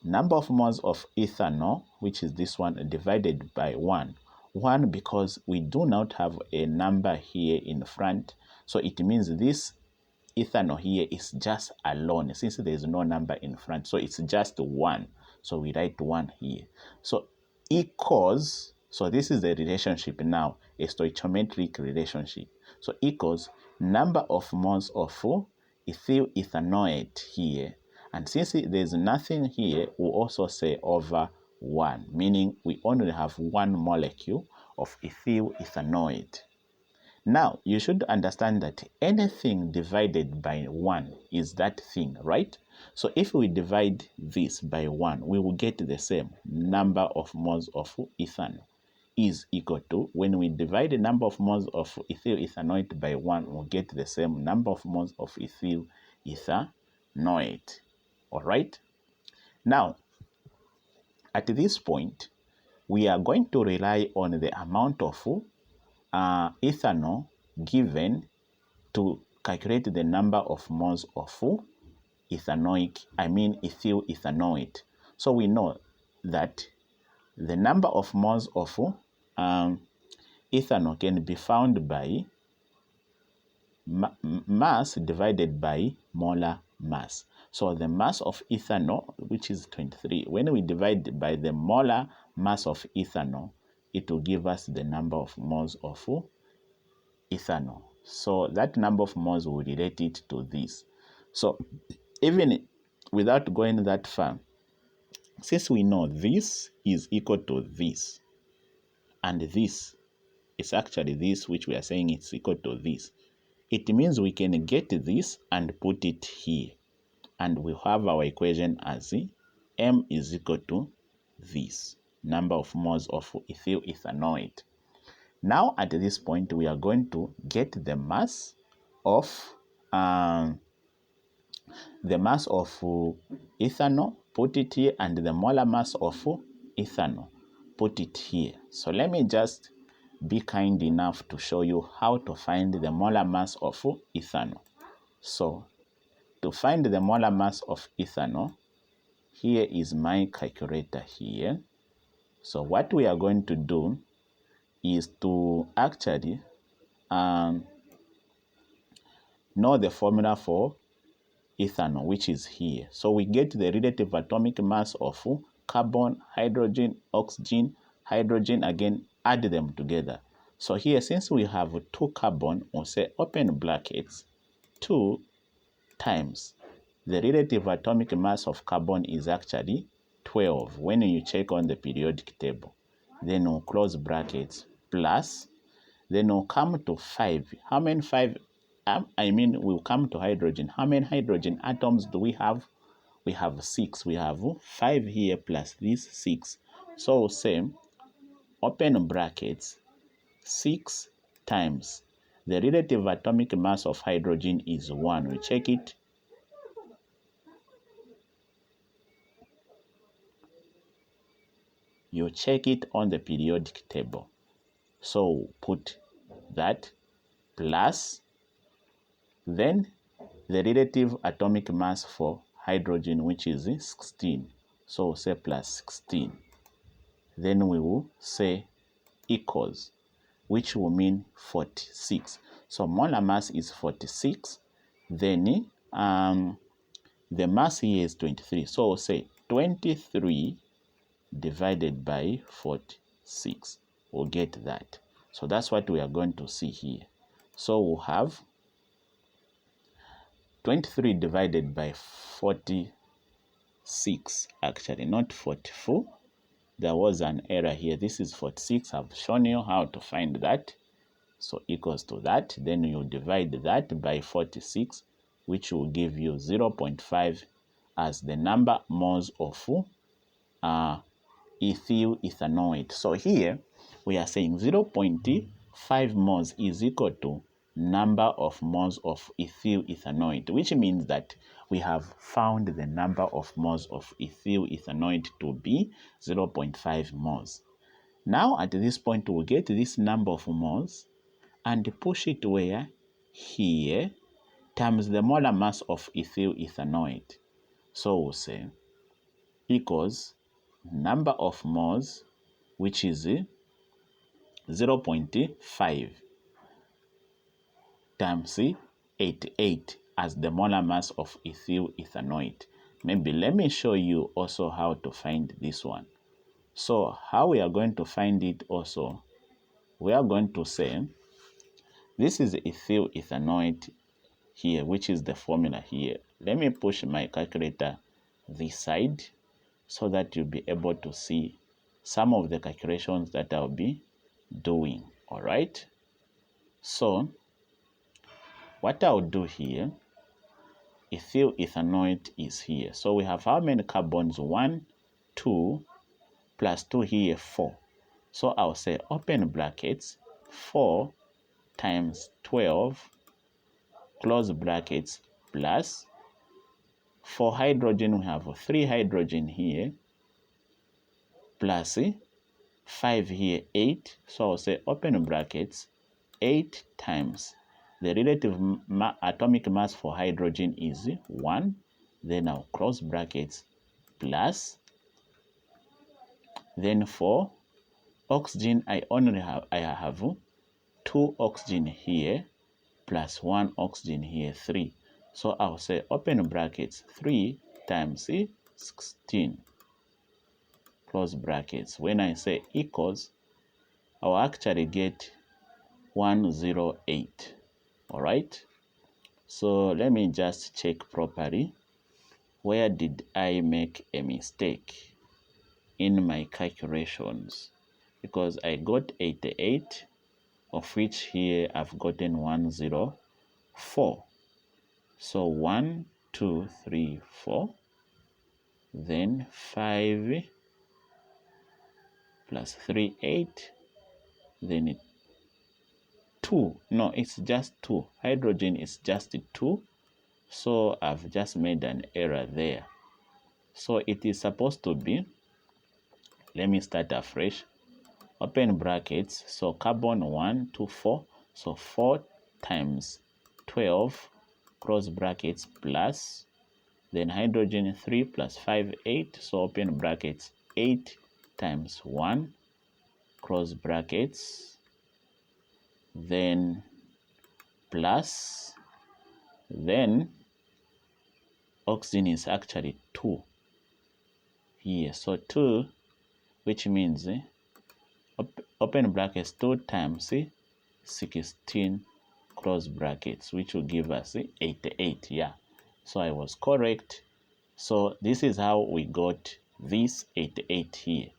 number of moles of ethanol, which is this one, divided by 1. 1 because we do not have a number here in front. So it means this ethanol here is just alone since there is no number in front. So it's just 1. So we write 1 here. So equals, so this is the relationship now, a stoichiometric relationship. So equals number of moles of ethyl ethanoate here. And since there's nothing here, we'll also say over 1, meaning we only have one molecule of ethyl ethanoate. Now, you should understand that anything divided by 1 is that thing, right? So if we divide this by 1, we will get the same number of moles of ethanol is equal to, when we divide the number of moles of ethyl ethanoate by 1, we'll get the same number of moles of ethyl ethanoate. All right? Now, at this point, we are going to rely on the amount of ethanol given to calculate the number of moles of ethyl ethanoate. So we know that the number of moles of ethanol can be found by mass divided by molar mass. So the mass of ethanol, which is 23, when we divide by the molar mass of ethanol, it will give us the number of moles of ethanol. So that number of moles will relate it to this. So even without going that far, since we know this is equal to this, and this is actually this, which we are saying it's equal to this, it means we can get this and put it here. And we have our equation as M is equal to this, number of moles of ethyl ethanoate. Now at this point, we are going to get the mass of ethanol, put it here, and the molar mass of ethanol, put it here. So let me just be kind enough to show you how to find the molar mass of ethanol. So to find the molar mass of ethanol, here is my calculator here. So what we are going to do is to actually know the formula for ethanol, which is here. So we get the relative atomic mass of carbon, hydrogen, oxygen, hydrogen again, add them together. So here, since we have 2 carbon, we'll say open brackets, 2 times the relative atomic mass of carbon is actually 12 when you check on the periodic table. Then we'll close brackets, plus, then we'll come to 5. How many 5? We'll come to hydrogen. How many hydrogen atoms do we have? We have 6. We have 5 here plus this 6. So same, open brackets, 6 times the relative atomic mass of hydrogen is 1. We check it. You check it on the periodic table. So put that plus, then the relative atomic mass for hydrogen, which is 16. So say plus 16. Then we will say equals, which will mean 46. So molar mass is 46. Then the mass here is 23. So we'll say 23 divided by 46. We'll get that. So that's what we are going to see here. So we'll have 23 divided by 46, actually, not 44. There was an error here. This is 46. I've shown you how to find that. So equals to that. Then you divide that by 46, which will give you 0.5 as the number moles of ethyl ethanoate. So here we are saying 0.5 moles is equal to number of moles of ethyl ethanoate, which means that we have found the number of moles of ethyl ethanoate to be 0.5 moles. Now at this point we'll get this number of moles and push it where? Here, times the molar mass of ethyl ethanoate. So we'll say equals number of moles, which is 0.5 times 88 as the molar mass of ethyl ethanoate. Maybe let me show you also how to find this one. So how we are going to find it also, we are going to say this is ethyl ethanoate here, which is the formula here. Let me push my calculator this side so that you'll be able to see some of the calculations that I'll be doing. All right. So what I'll do here, ethyl ethanoate is here. So we have how many carbons? 1, 2, plus 2 here, 4. So I'll say open brackets, 4 times 12, close brackets, plus for hydrogen we have 3 hydrogen here, plus 5 here, 8. So I'll say open brackets, 8 times the relative atomic mass for hydrogen is 1. Then I'll close brackets, plus, then for oxygen I have 2 oxygen here, plus 1 oxygen here, 3. So I'll say open brackets, 3 times 16, close brackets. When I say equals, I'll actually get 108. All right. So let me just check properly. Where did I make a mistake in my calculations? Because I got 88, of which here I've gotten 104. So 1, 2, 3, 4, then 5 plus 3, 8, then 2. No, it's just 2. Hydrogen is just 2. So I've just made an error there. So it is supposed to be, let me start afresh. Open brackets. So carbon 1, 2, 4. So 4 times 12, close brackets, plus, then hydrogen 3 plus 5, 8. So open brackets, 8 times 1, close brackets, then plus, then oxygen is actually 2 here. So 2, which means open brackets, 2 times 16, close brackets, which will give us 88. Yeah, so I was correct. So this is how we got this 88 here.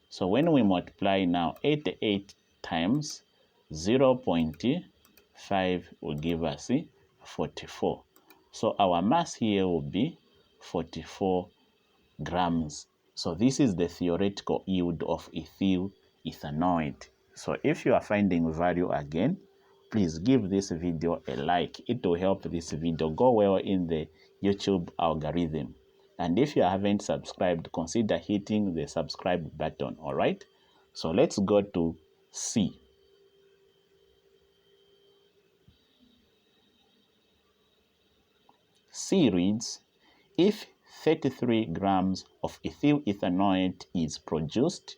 So when we multiply now, 88 times 0.5 will give us 44. So our mass here will be 44 grams. So this is the theoretical yield of ethyl ethanoate. So if you are finding value again, please give this video a like. It will help this video go well in the YouTube algorithm. And if you haven't subscribed, consider hitting the subscribe button. All right. So let's go to C. C reads, if 33 grams of ethyl ethanoate is produced,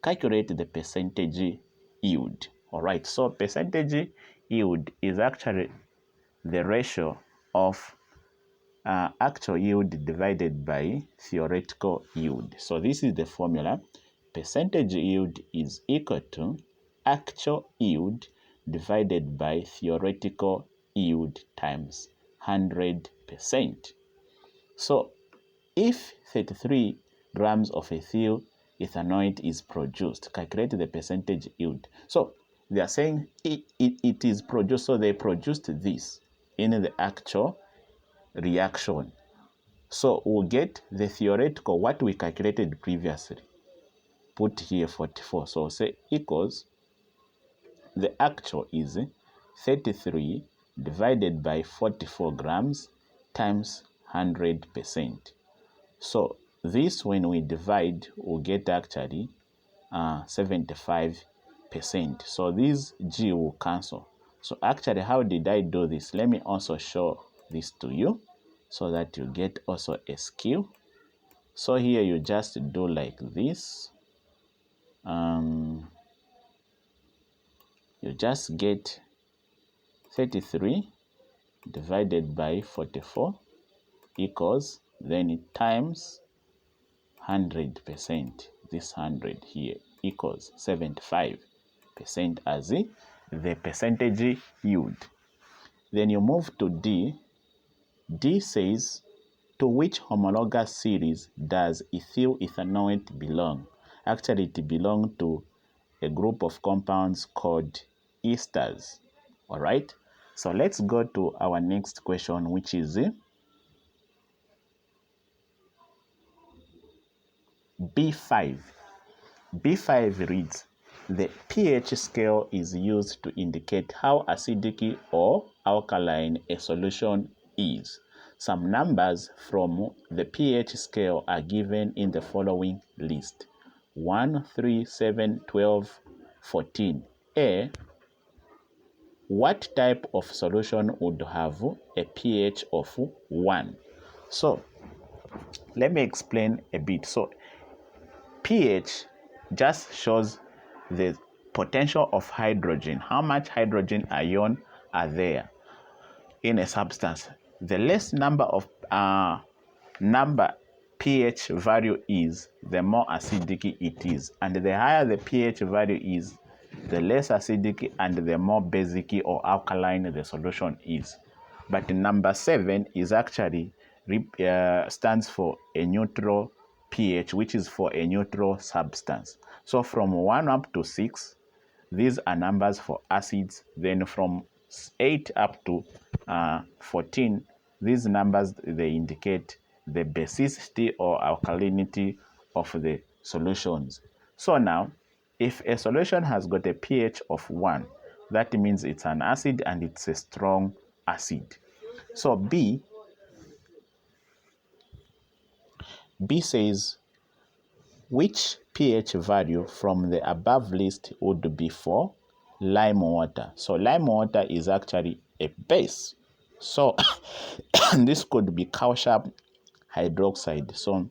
calculate the percentage yield. All right, so percentage yield is actually the ratio of actual yield divided by theoretical yield. So this is the formula. Percentage yield is equal to actual yield divided by theoretical yield times 100%. So if 33 grams of ethyl ethanoate is produced, calculate the percentage yield. So they are saying it is produced, so they produced this in the actual reaction. So we'll get the theoretical, what we calculated previously. Put here 44. So say equals, the actual is 33 divided by 44 grams times 100%. So this, when we divide, we'll get actually 75%. So this G will cancel. So actually, how did I do this? Let me also show this to you so that you get also a skill. So here you just do like this. You just get 33 divided by 44 equals, then it times 100%. This 100 here equals 75% as the percentage yield. Then you move to D. D says, to which homologous series does ethyl ethanoate belong? Actually, it belongs to a group of compounds called esters. All right. So let's go to our next question, which is B5. B5 reads, the pH scale is used to indicate how acidic or alkaline a solution is. Some numbers from the pH scale are given in the following list: 1, 3, 7, 12, 14. A. What type of solution would have a pH of 1? So let me explain a bit. So pH just shows the potential of hydrogen, how much hydrogen ion are there in a substance. The less number of pH value is, the more acidic it is, and the higher the pH value is, the less acidic and the more basic or alkaline the solution is. But number 7 is actually stands for a neutral pH, which is for a neutral substance. So from 1 up to 6, these are numbers for acids. Then from 8 up to 14, these numbers, they indicate the basicity or alkalinity of the solutions. So now, if a solution has got a pH of 1, that means it's an acid and it's a strong acid. So B says, which pH value from the above list would be for lime water? So lime water is actually a base. So this could be calcium hydroxide. So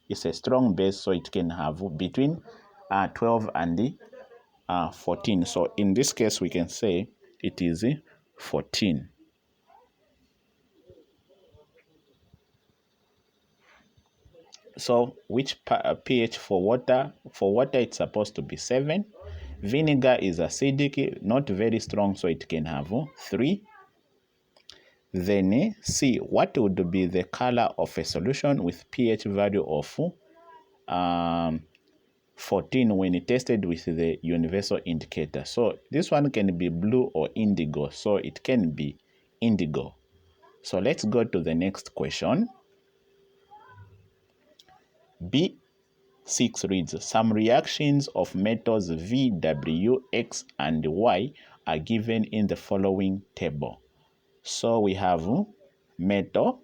it's a strong base, so it can have between 12 and 14. So in this case, we can say it is 14. So which pH for water? For water, it's supposed to be 7. Vinegar is acidic, not very strong, so it can have 3. Then C, what would be the color of a solution with pH value of 14 when tested with the universal indicator? So this one can be blue or indigo, so it can be indigo. So let's go to the next question. B6 reads, some reactions of metals V, W, X, and Y are given in the following table. So we have metal,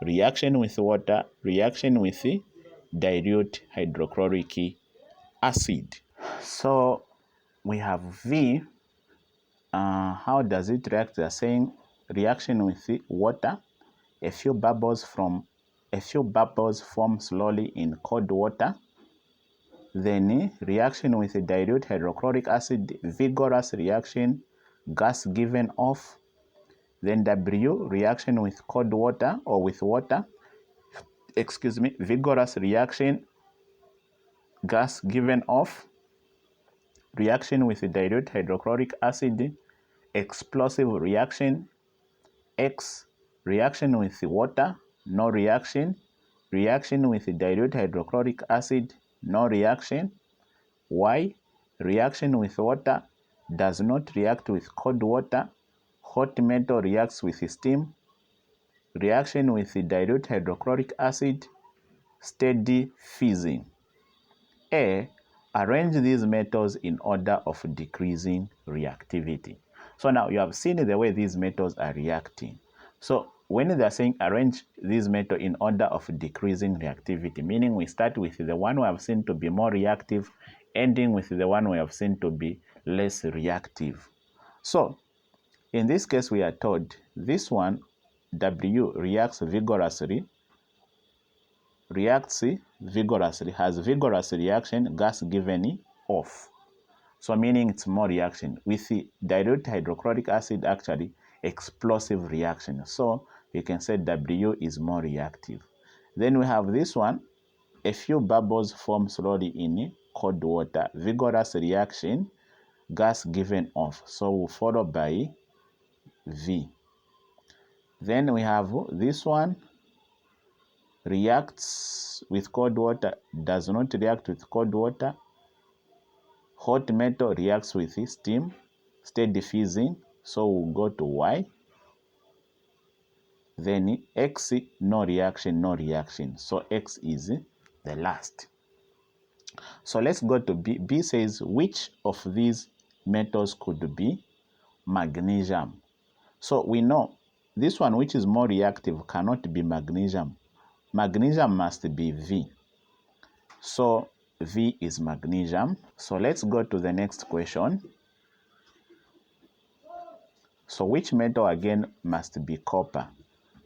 reaction with water, reaction with dilute hydrochloric acid. So we have V. How does it react? They're saying reaction with water, a few bubbles form slowly in cold water. Then reaction with dilute hydrochloric acid, vigorous reaction, gas given off. Then W, reaction with cold water or with water. Vigorous reaction, gas given off. Reaction with dilute hydrochloric acid, explosive reaction. X, reaction with water, no reaction. Reaction with dilute hydrochloric acid, no reaction. Y, reaction with water, does not react with cold water. Hot metal reacts with steam. reaction with the dilute hydrochloric acid, steady fizzing. A, arrange these metals in order of decreasing reactivity. So now you have seen the way these metals are reacting. So when they are saying arrange these metals in order of decreasing reactivity, meaning we start with the one we have seen to be more reactive, ending with the one we have seen to be less reactive. So in this case, we are told this one, W, reacts vigorously, has vigorous reaction, gas given off. So meaning it's more reaction. With the dilute hydrochloric acid, actually explosive reaction. So you can say W is more reactive. Then we have this one, a few bubbles form slowly in cold water, vigorous reaction, gas given off. So we'll follow by V. Then we have this one, reacts with cold water, does not react with cold water. Hot metal reacts with steam, steady fizzing, so we'll go to Y. Then X, no reaction, so X is the last. So let's go to B. B says, which of these metals could be magnesium? So we know this one, which is more reactive, cannot be magnesium. Magnesium must be V. So V is magnesium. So let's go to the next question. So which metal again must be copper?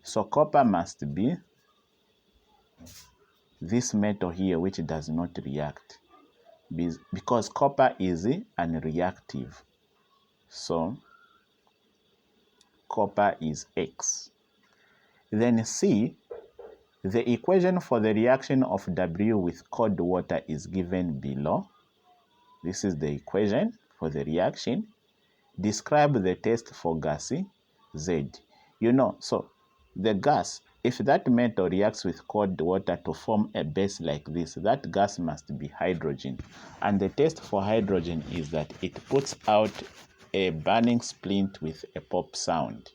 So copper must be this metal here, which does not react, because copper is unreactive. So copper is X. Then C, the equation for the reaction of W with cold water is given below. This is the equation for the reaction. Describe the test for gas Z. You know, so the gas, if that metal reacts with cold water to form a base like this, that gas must be hydrogen. And the test for hydrogen is that it puts out a burning splint with a pop sound.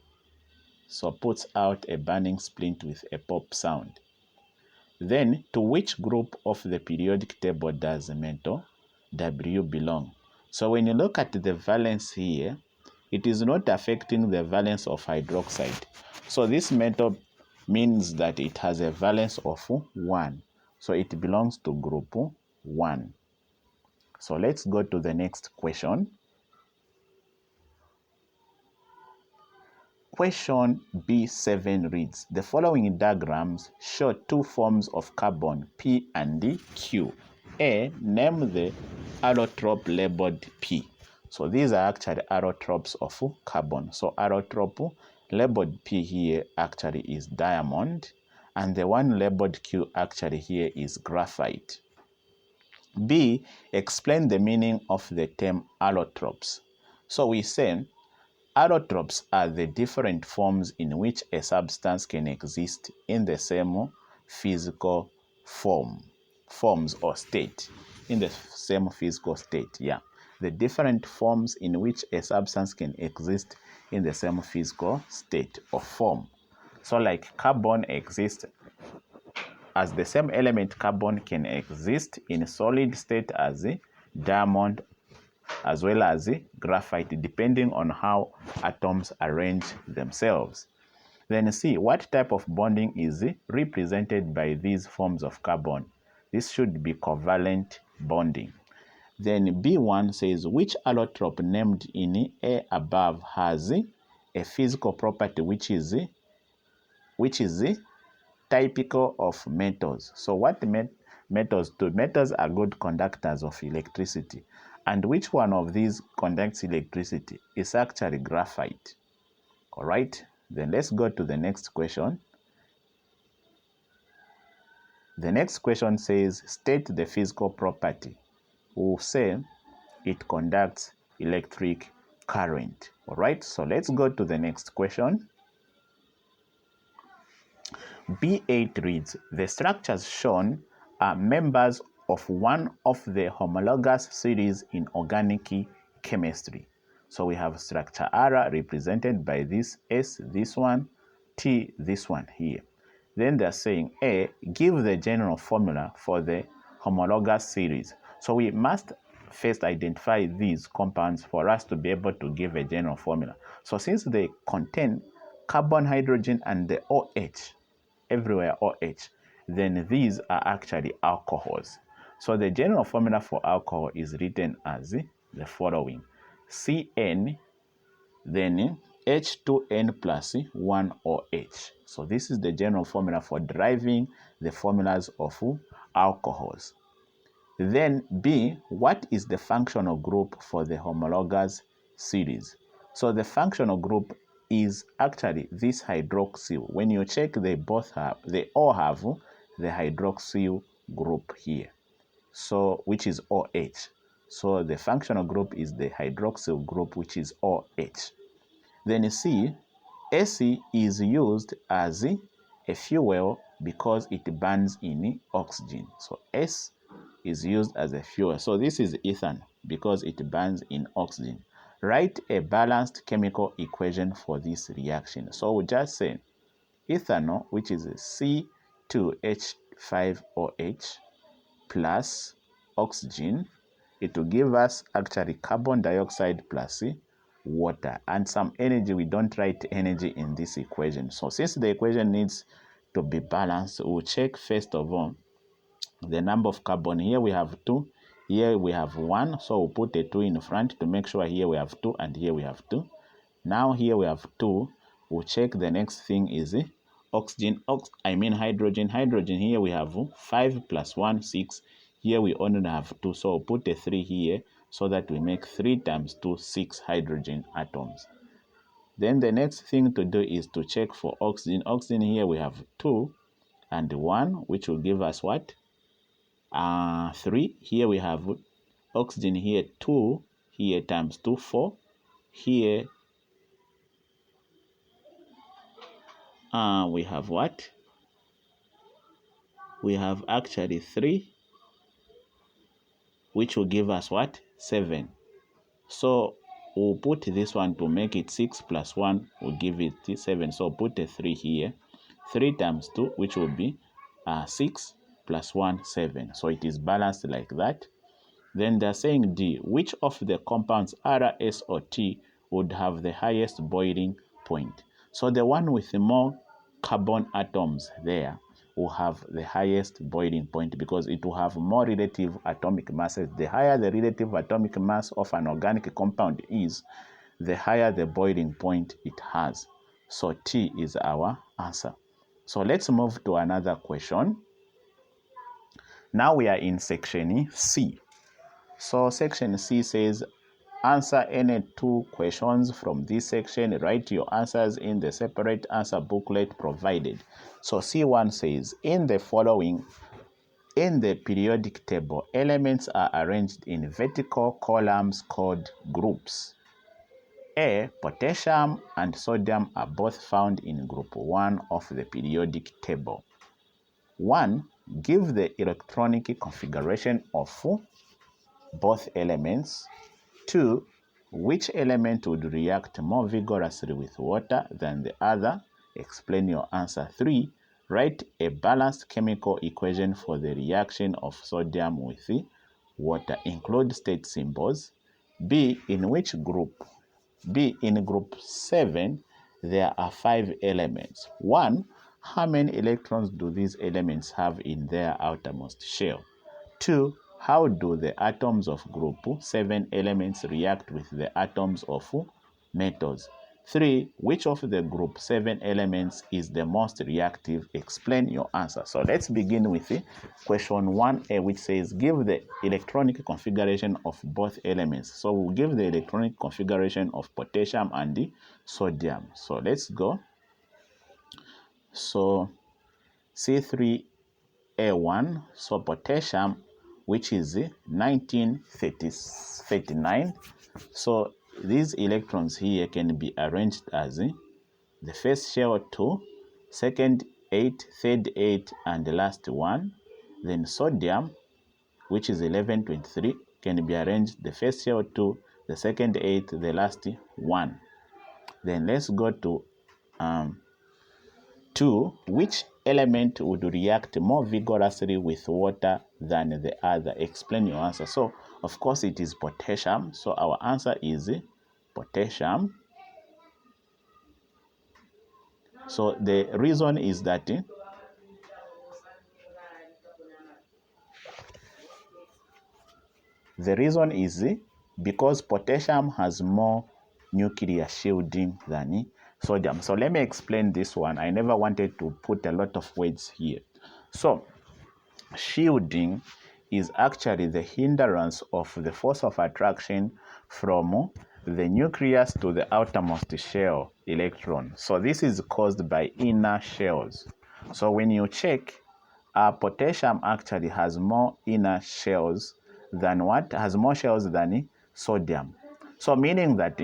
So puts out a burning splint with a pop sound. Then, to which group of the periodic table does the metal W belong? So when you look at the valence here, it is not affecting the valence of hydroxide. So this metal means that it has a valence of 1. So it belongs to group 1. So let's go to the next question. Question B7 reads, the following diagrams show two forms of carbon, P and Q. A, name the allotrope labeled P. So these are actually allotropes of carbon. So allotrope labeled P here actually is diamond, and the one labeled Q actually here is graphite. B, explain the meaning of the term allotropes. So we say allotropes are the different forms in which a substance can exist in the same physical forms or state. In the same physical state, yeah. The different forms in which a substance can exist in the same physical state or form. So like carbon exists as the same element, carbon can exist in solid state as a diamond as well as graphite, depending on how atoms arrange themselves. Then see, what type of bonding is represented by these forms of carbon? This should be covalent bonding. Then B1 says, which allotrope named in A above has a physical property which is typical of metals? So what metals do? Metals are good conductors of electricity. And which one of these conducts electricity? Is actually graphite. All right, then let's go to the next question. The next question says, state the physical property. We'll say it conducts electric current. All right, so let's go to the next question. B8 reads, the structures shown are members of one of the homologous series in organic chemistry. So we have structure R represented by this S, this one, T, this one here. Then they're saying A, give the general formula for the homologous series. So we must first identify these compounds for us to be able to give a general formula. So since they contain carbon, hydrogen, and the OH, everywhere OH, then these are actually alcohols. So the general formula for alcohol is written as the following: CN, then H2N plus 1OH. So this is the general formula for deriving the formulas of alcohols. Then B, what is the functional group for the homologous series? So the functional group is actually this hydroxyl. When you check, they all have the hydroxyl group here, so which is OH. So the functional group is the hydroxyl group, which is OH. Then C, AC is used as a fuel because it burns in oxygen. So S is used as a fuel. So this is ethane because it burns in oxygen. Write a balanced chemical equation for this reaction. So we'll just say ethanol, which is C2H5OH plus oxygen. It will give us actually carbon dioxide plus water and some energy. We don't write energy in this equation. So since the equation needs to be balanced, we'll check first of all the number of carbon. Here we have 2, here we have 1, so we'll put a 2 in front to make sure here we have 2 and here we have 2. Now here we have 2. We'll check the next thing is oxygen, hydrogen. Hydrogen, here we have 5 plus 1, 6. Here we only have 2, so we'll put a 3 here so that we make 3 times 2, 6 hydrogen atoms. Then the next thing to do is to check for oxygen. Oxygen, here we have 2 and 1, which will give us what? 3. Here we have oxygen, here 2, here times 2, 4. Here we have what? We have actually 3, which will give us what? 7. So we'll put this one to make it 6 plus 1 will give it 7. So put a 3 here. 3 times 2, which will be 6 plus 1, 7. So it is balanced like that. Then they're saying D, which of the compounds R, S, or T would have the highest boiling point? So the one with the more carbon atoms there will have the highest boiling point because it will have more relative atomic masses. The higher the relative atomic mass of an organic compound is, the higher the boiling point it has. So T is our answer. So let's move to another question. Now we are in section C. So section C says, answer any 2 questions from this section. Write your answers in the separate answer booklet provided. So C1 says, in the periodic table, elements are arranged in vertical columns called groups. A, potassium and sodium are both found in group 1 of the periodic table. 1. Give the electronic configuration of both elements. 2. Which element would react more vigorously with water than the other? Explain your answer. 3. Write a balanced chemical equation for the reaction of sodium with water. Include state symbols. B. In which group? B. In group 7, there are 5 elements. 1. How many electrons do these elements have in their outermost shell? 2. How do the atoms of group 7 elements react with the atoms of metals? 3. Which of the group 7 elements is the most reactive? Explain your answer. So let's begin with question 1A, which says give the electronic configuration of both elements. So we'll give the electronic configuration of potassium and the sodium. So let's go. So C3A1, so potassium, which is 1939. So these electrons here can be arranged as the first shell 2, second 8, third 8, and the last 1. Then sodium, which is 1123, can be arranged the first shell 2, the second 8, the last 1. Then let's go to 2. Which element would react more vigorously with water than the other? Explain your answer. So, of course, it is potassium. So, our answer is potassium. So, the reason is that because potassium has more nuclear shielding than sodium. So let me explain this one. I never wanted to put a lot of words here. So shielding is actually the hindrance of the force of attraction from the nucleus to the outermost shell electron. So this is caused by inner shells. So when you check, potassium actually has more inner shells than what? Has more shells than sodium. So meaning that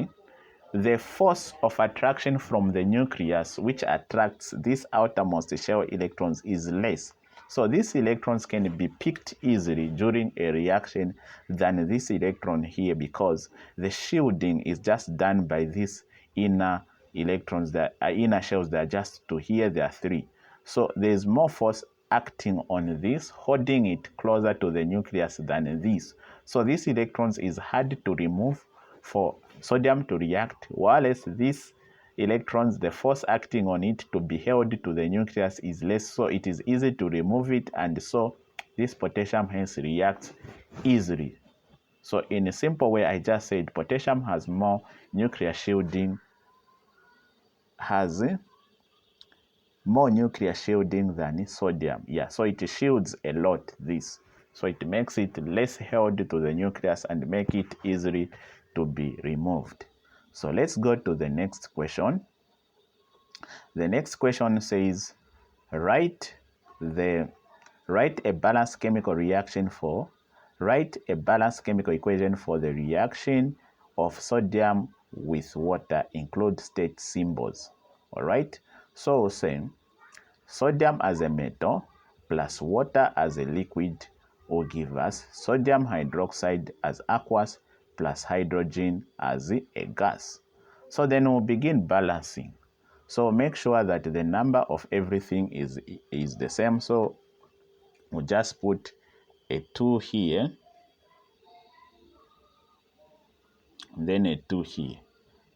the force of attraction from the nucleus, which attracts these outermost shell electrons, is less. So these electrons can be picked easily during a reaction than this electron here, because the shielding is just done by these inner electrons, that are inner shells that are just to here there are 3. So there is more force acting on this, holding it closer to the nucleus than this. So these electrons is hard to remove for sodium to react, whereas these electrons, the force acting on it to be held to the nucleus is less, so it is easy to remove it, and so this potassium hence reacts easily. So in a simple way, I just said potassium has more nuclear shielding, than sodium. Yeah, so it shields a lot this. So it makes it less held to the nucleus and make it easily to be removed. So let's go to the next question. The next question says, write a balanced chemical equation for the reaction of sodium with water. Include state symbols. All right. So saying sodium as a metal plus water as a liquid will give us sodium hydroxide as aqueous plus hydrogen as a gas. So then we'll begin balancing. So make sure that the number of everything is the same. So we'll just put a 2 here, and then a 2 here,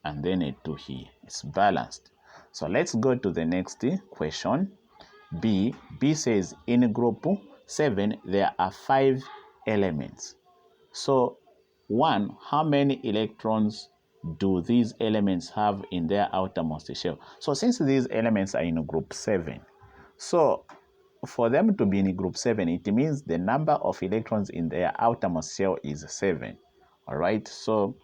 and then a 2 here. It's balanced. So let's go to the next question. B says in group 7 there are 5 elements. So 1, how many electrons do these elements have in their outermost shell? So since these elements are in group 7, so for them to be in group 7, it means the number of electrons in their outermost shell is 7. All right, so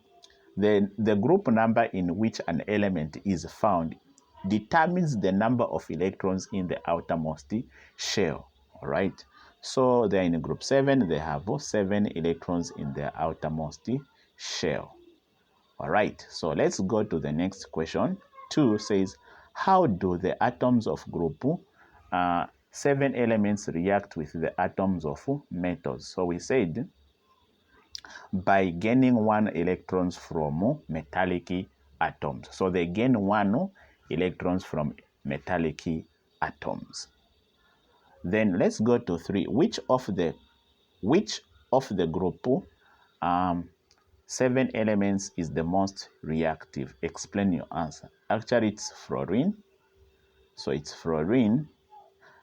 the group number in which an element is found determines the number of electrons in the outermost shell. All right, so they're in group 7, they have 7 electrons in their outermost shell. All right, so let's go to the next question. 2 says, how do the atoms of group 7 elements react with the atoms of metals? So we said by gaining 1 electrons from metallic atoms. So they gain 1 electrons from metallic atoms. Then let's go to 3. Which of the group 7 elements is the most reactive? Explain your answer. Actually, it's fluorine. So it's fluorine.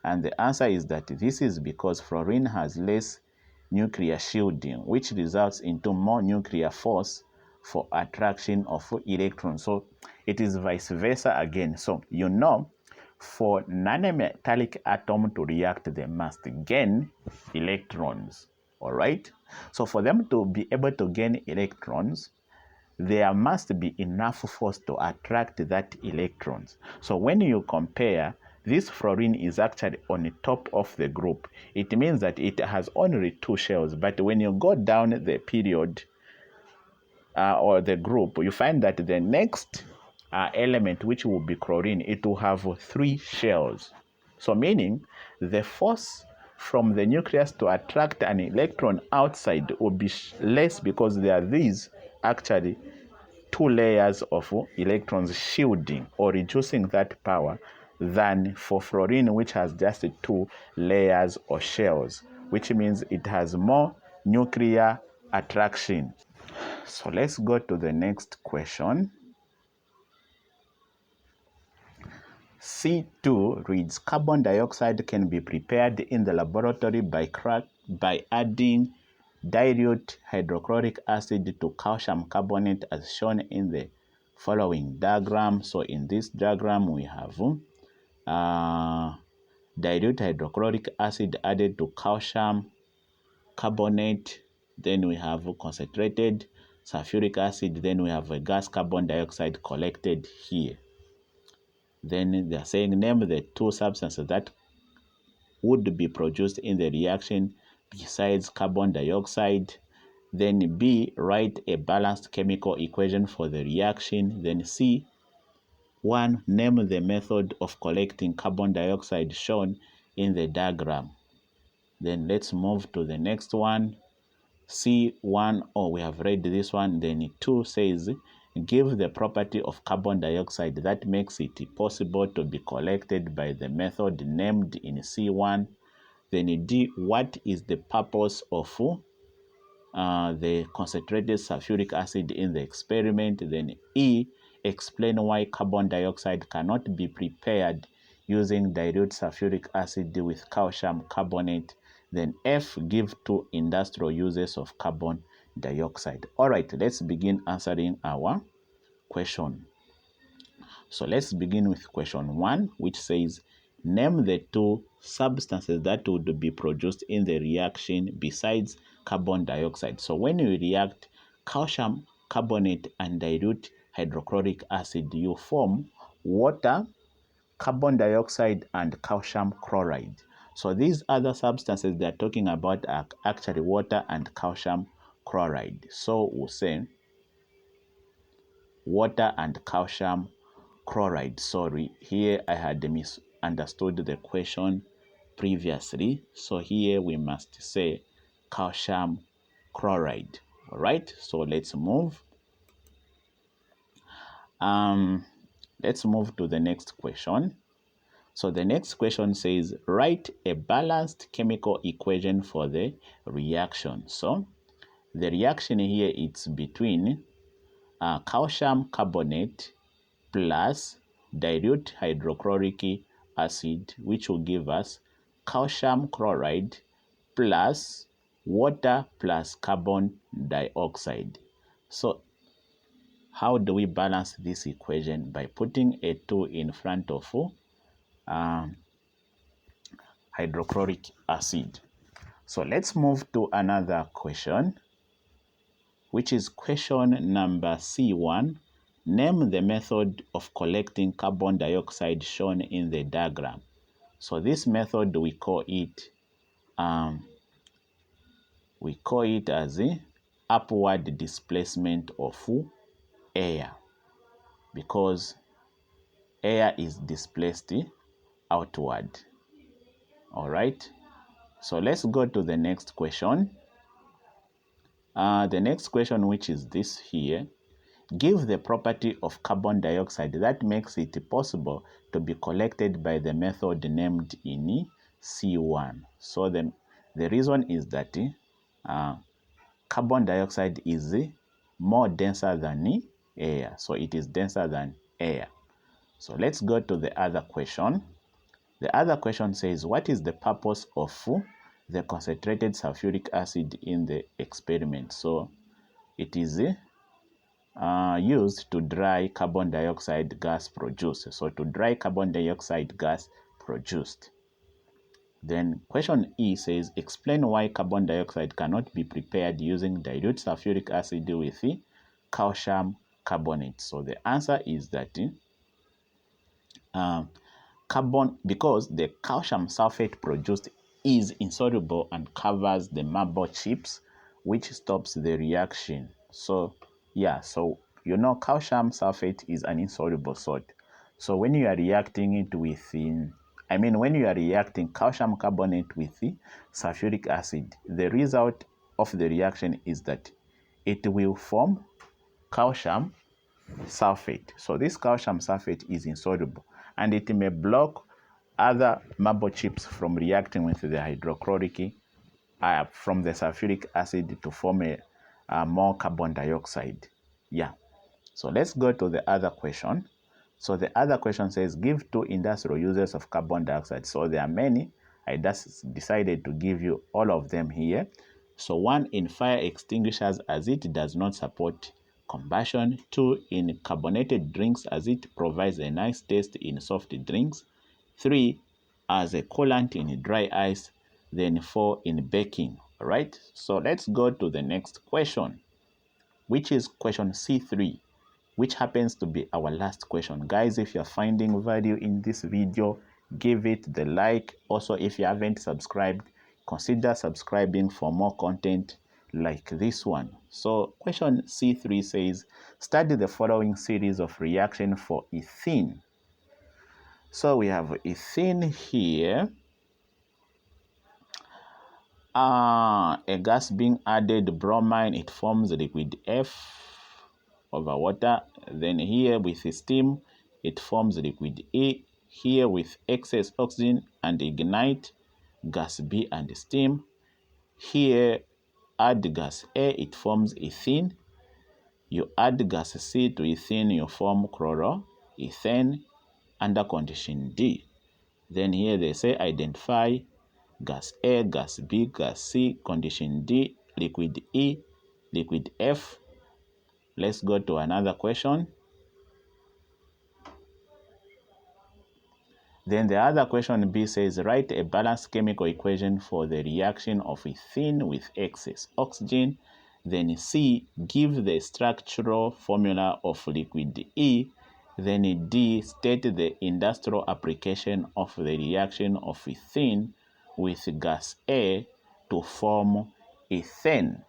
And the answer is that this is because fluorine has less nuclear shielding, which results into more nuclear force for attraction of electrons. So it is vice versa again. So you know, for non-metallic atom to react, they must gain electrons. All right. So for them to be able to gain electrons, there must be enough force to attract that electrons. So when you compare, this fluorine is actually on the top of the group. It means that it has only 2 shells, but when you go down the period or the group, you find that the next element, which will be chlorine, it will have 3 shells. So meaning the force from the nucleus to attract an electron outside will be less, because there are these actually 2 layers of electrons shielding or reducing that power than for fluorine, which has just 2 layers or shells, which means it has more nuclear attraction. So let's go to the next question. C2 reads, carbon dioxide can be prepared in the laboratory by adding dilute hydrochloric acid to calcium carbonate as shown in the following diagram. So in this diagram we have dilute hydrochloric acid added to calcium carbonate, then we have concentrated sulfuric acid, then we have a gas carbon dioxide collected here. Then they are saying name the 2 substances that would be produced in the reaction besides carbon dioxide. Then B, write a balanced chemical equation for the reaction. Then C, 1, name the method of collecting carbon dioxide shown in the diagram. Then let's move to the next one. C1, we have read this one. Then 2 says, give the property of carbon dioxide that makes it possible to be collected by the method named in C1. Then D, what is the purpose of the concentrated sulfuric acid in the experiment? Then E, explain why carbon dioxide cannot be prepared using dilute sulfuric acid with calcium carbonate. Then F, give 2 industrial uses of carbon dioxide. All right, let's begin answering our question. So let's begin with question 1, which says, name the 2 substances that would be produced in the reaction besides carbon dioxide. So when you react calcium carbonate and dilute hydrochloric acid, you form water, carbon dioxide, and calcium chloride. So these other substances they're talking about are actually water and calcium chloride. So we'll say water and calcium chloride. Sorry, here I had misunderstood the question previously. So here we must say calcium chloride. All right, so let's move. Let's move to the next question. So the next question says, write a balanced chemical equation for the reaction. So the reaction here, it's between calcium carbonate plus dilute hydrochloric acid, which will give us calcium chloride plus water plus carbon dioxide. So how do we balance this equation? By putting a 2 in front of hydrochloric acid. So let's move to another question, which is question number C1. Name the method of collecting carbon dioxide shown in the diagram. So this method we call it as the upward displacement of air, because air is displaced outward. All right, so let's go to the next question. The next question, which is this here, give the property of carbon dioxide that makes it possible to be collected by the method named in C1. So the reason is that carbon dioxide is more denser than air. So it is denser than air. So let's go to the other question. The other question says, what is the purpose of the concentrated sulfuric acid in the experiment? So it is used to dry carbon dioxide gas produced. So to dry carbon dioxide gas produced. Then question E says, explain why carbon dioxide cannot be prepared using dilute sulfuric acid with calcium carbonate. So the answer is that because the calcium sulfate produced is insoluble and covers the marble chips, which stops the reaction. So yeah, so calcium sulfate is an insoluble salt. So when you are reacting it with when you are reacting calcium carbonate with sulfuric acid, the result of the reaction is that it will form calcium sulfate. So this calcium sulfate is insoluble. and it may block other marble chips from reacting with the hydrochloric from the sulfuric acid to form more carbon dioxide. Yeah. So let's go to the other question. So the other question says, give 2 industrial uses of carbon dioxide. So there are many. I just decided to give you all of them here. So 1, in fire extinguishers, as it does not support combustion. 2, in carbonated drinks, as it provides a nice taste in soft drinks. 3, as a coolant in dry ice. Then 4, in baking. All right. So let's go to the next question, which is question C3, which happens to be our last question. Guys, if you're finding value in this video, give it the like. Also, if you haven't subscribed, consider subscribing for more content like this one. So question C3 says, study the following series of reaction for ethene. So we have ethene here. A gas being added, bromine, it forms liquid F over water. Then here with steam, it forms liquid E. Here with excess oxygen and ignite, gas B and steam. Here add gas A, it forms ethene. You add gas C to ethene, you form chloroethane under condition D. Then here they say identify gas A, gas B, gas C, condition D, liquid E, liquid F. Let's go to another question. Then the other question B says, write a balanced chemical equation for the reaction of ethene with excess oxygen. Then C, give the structural formula of liquid E. Then D, state the industrial application of the reaction of ethene with gas A to form ethane.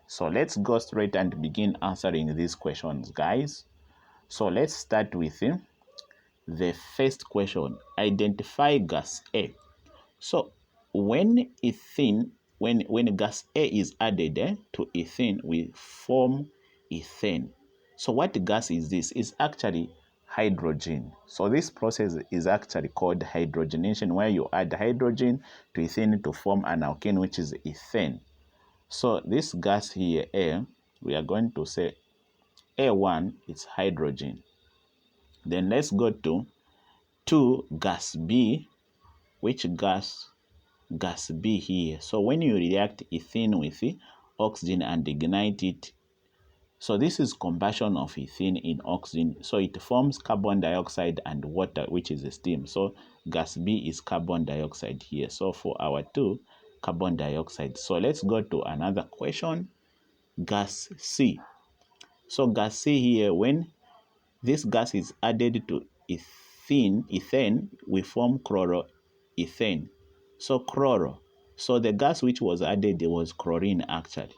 So let's go straight and begin answering these questions, guys. So let's start with the first question, identify gas A. So when ethene, when gas A is added to ethene, we form ethane. So what gas is this? It's actually hydrogen. So this process is actually called hydrogenation, where you add hydrogen to ethene to form an alkane, which is ethane. So this gas here, A, we are going to say A1 is hydrogen. Then let's go to 2, gas B, which gas B here. So when you react ethene with oxygen and ignite it, so this is combustion of ethene in oxygen. So it forms carbon dioxide and water, which is steam. So gas B is carbon dioxide here. So for our 2, carbon dioxide. So let's go to another question, gas C. So gas C here, when this gas is added to ethane, we form chloroethane. So chloro. So the gas which was added was chlorine actually.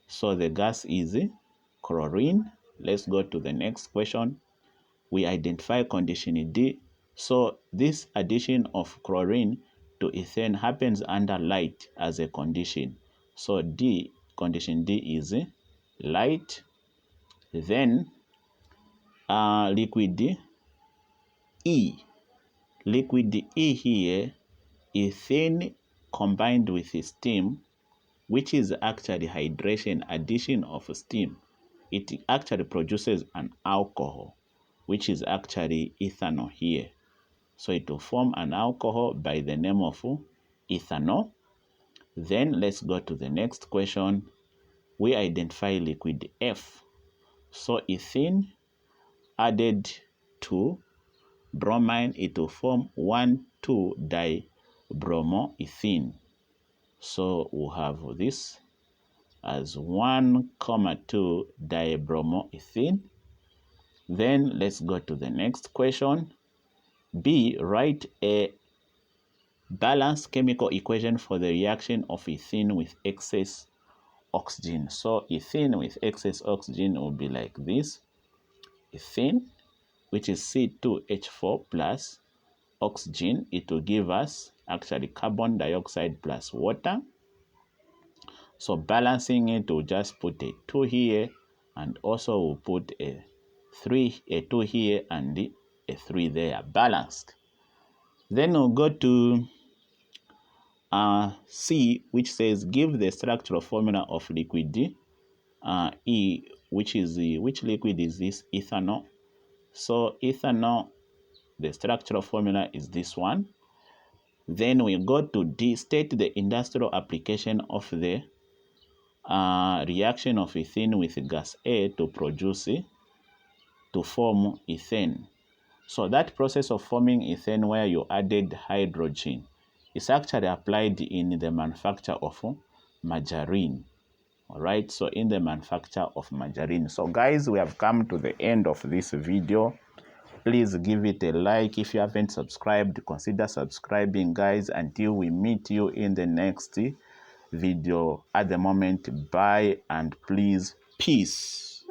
So the gas is chlorine. Let's go to the next question. We identify condition D. So this addition of chlorine to ethane happens under light as a condition. So D, condition D is light. Then liquid E. Liquid E here, ethane combined with steam, which is actually hydration, addition of steam. It actually produces an alcohol, which is actually ethanol here. So it will form an alcohol by the name of ethanol. Then let's go to the next question. We identify liquid F. So ethene added to bromine, it will form 1,2-dibromoethene. So we'll have this as 1,2-dibromoethene. Then let's go to the next question. B, write a balanced chemical equation for the reaction of ethene with excess oxygen. So ethene with excess oxygen will be like this. Ethene, which is C2H4 plus oxygen, it will give us actually carbon dioxide plus water. So balancing it, we'll just put a 2 here, and also we'll put a 2 here and a 3 there, balanced. Then we'll go to C, which says give the structural formula of liquid E, which liquid is this? Ethanol. So ethanol, the structural formula is this one. Then we go to D, state the industrial application of the reaction of ethene with gas A to form ethane. So that process of forming ethane where you added hydrogen is actually applied in the manufacture of margarine. All right, so in the manufacture of margarine. So guys, we have come to the end of this video. Please give it a like. If you haven't subscribed, consider subscribing, guys, until we meet you in the next video. At the moment, bye and please, peace.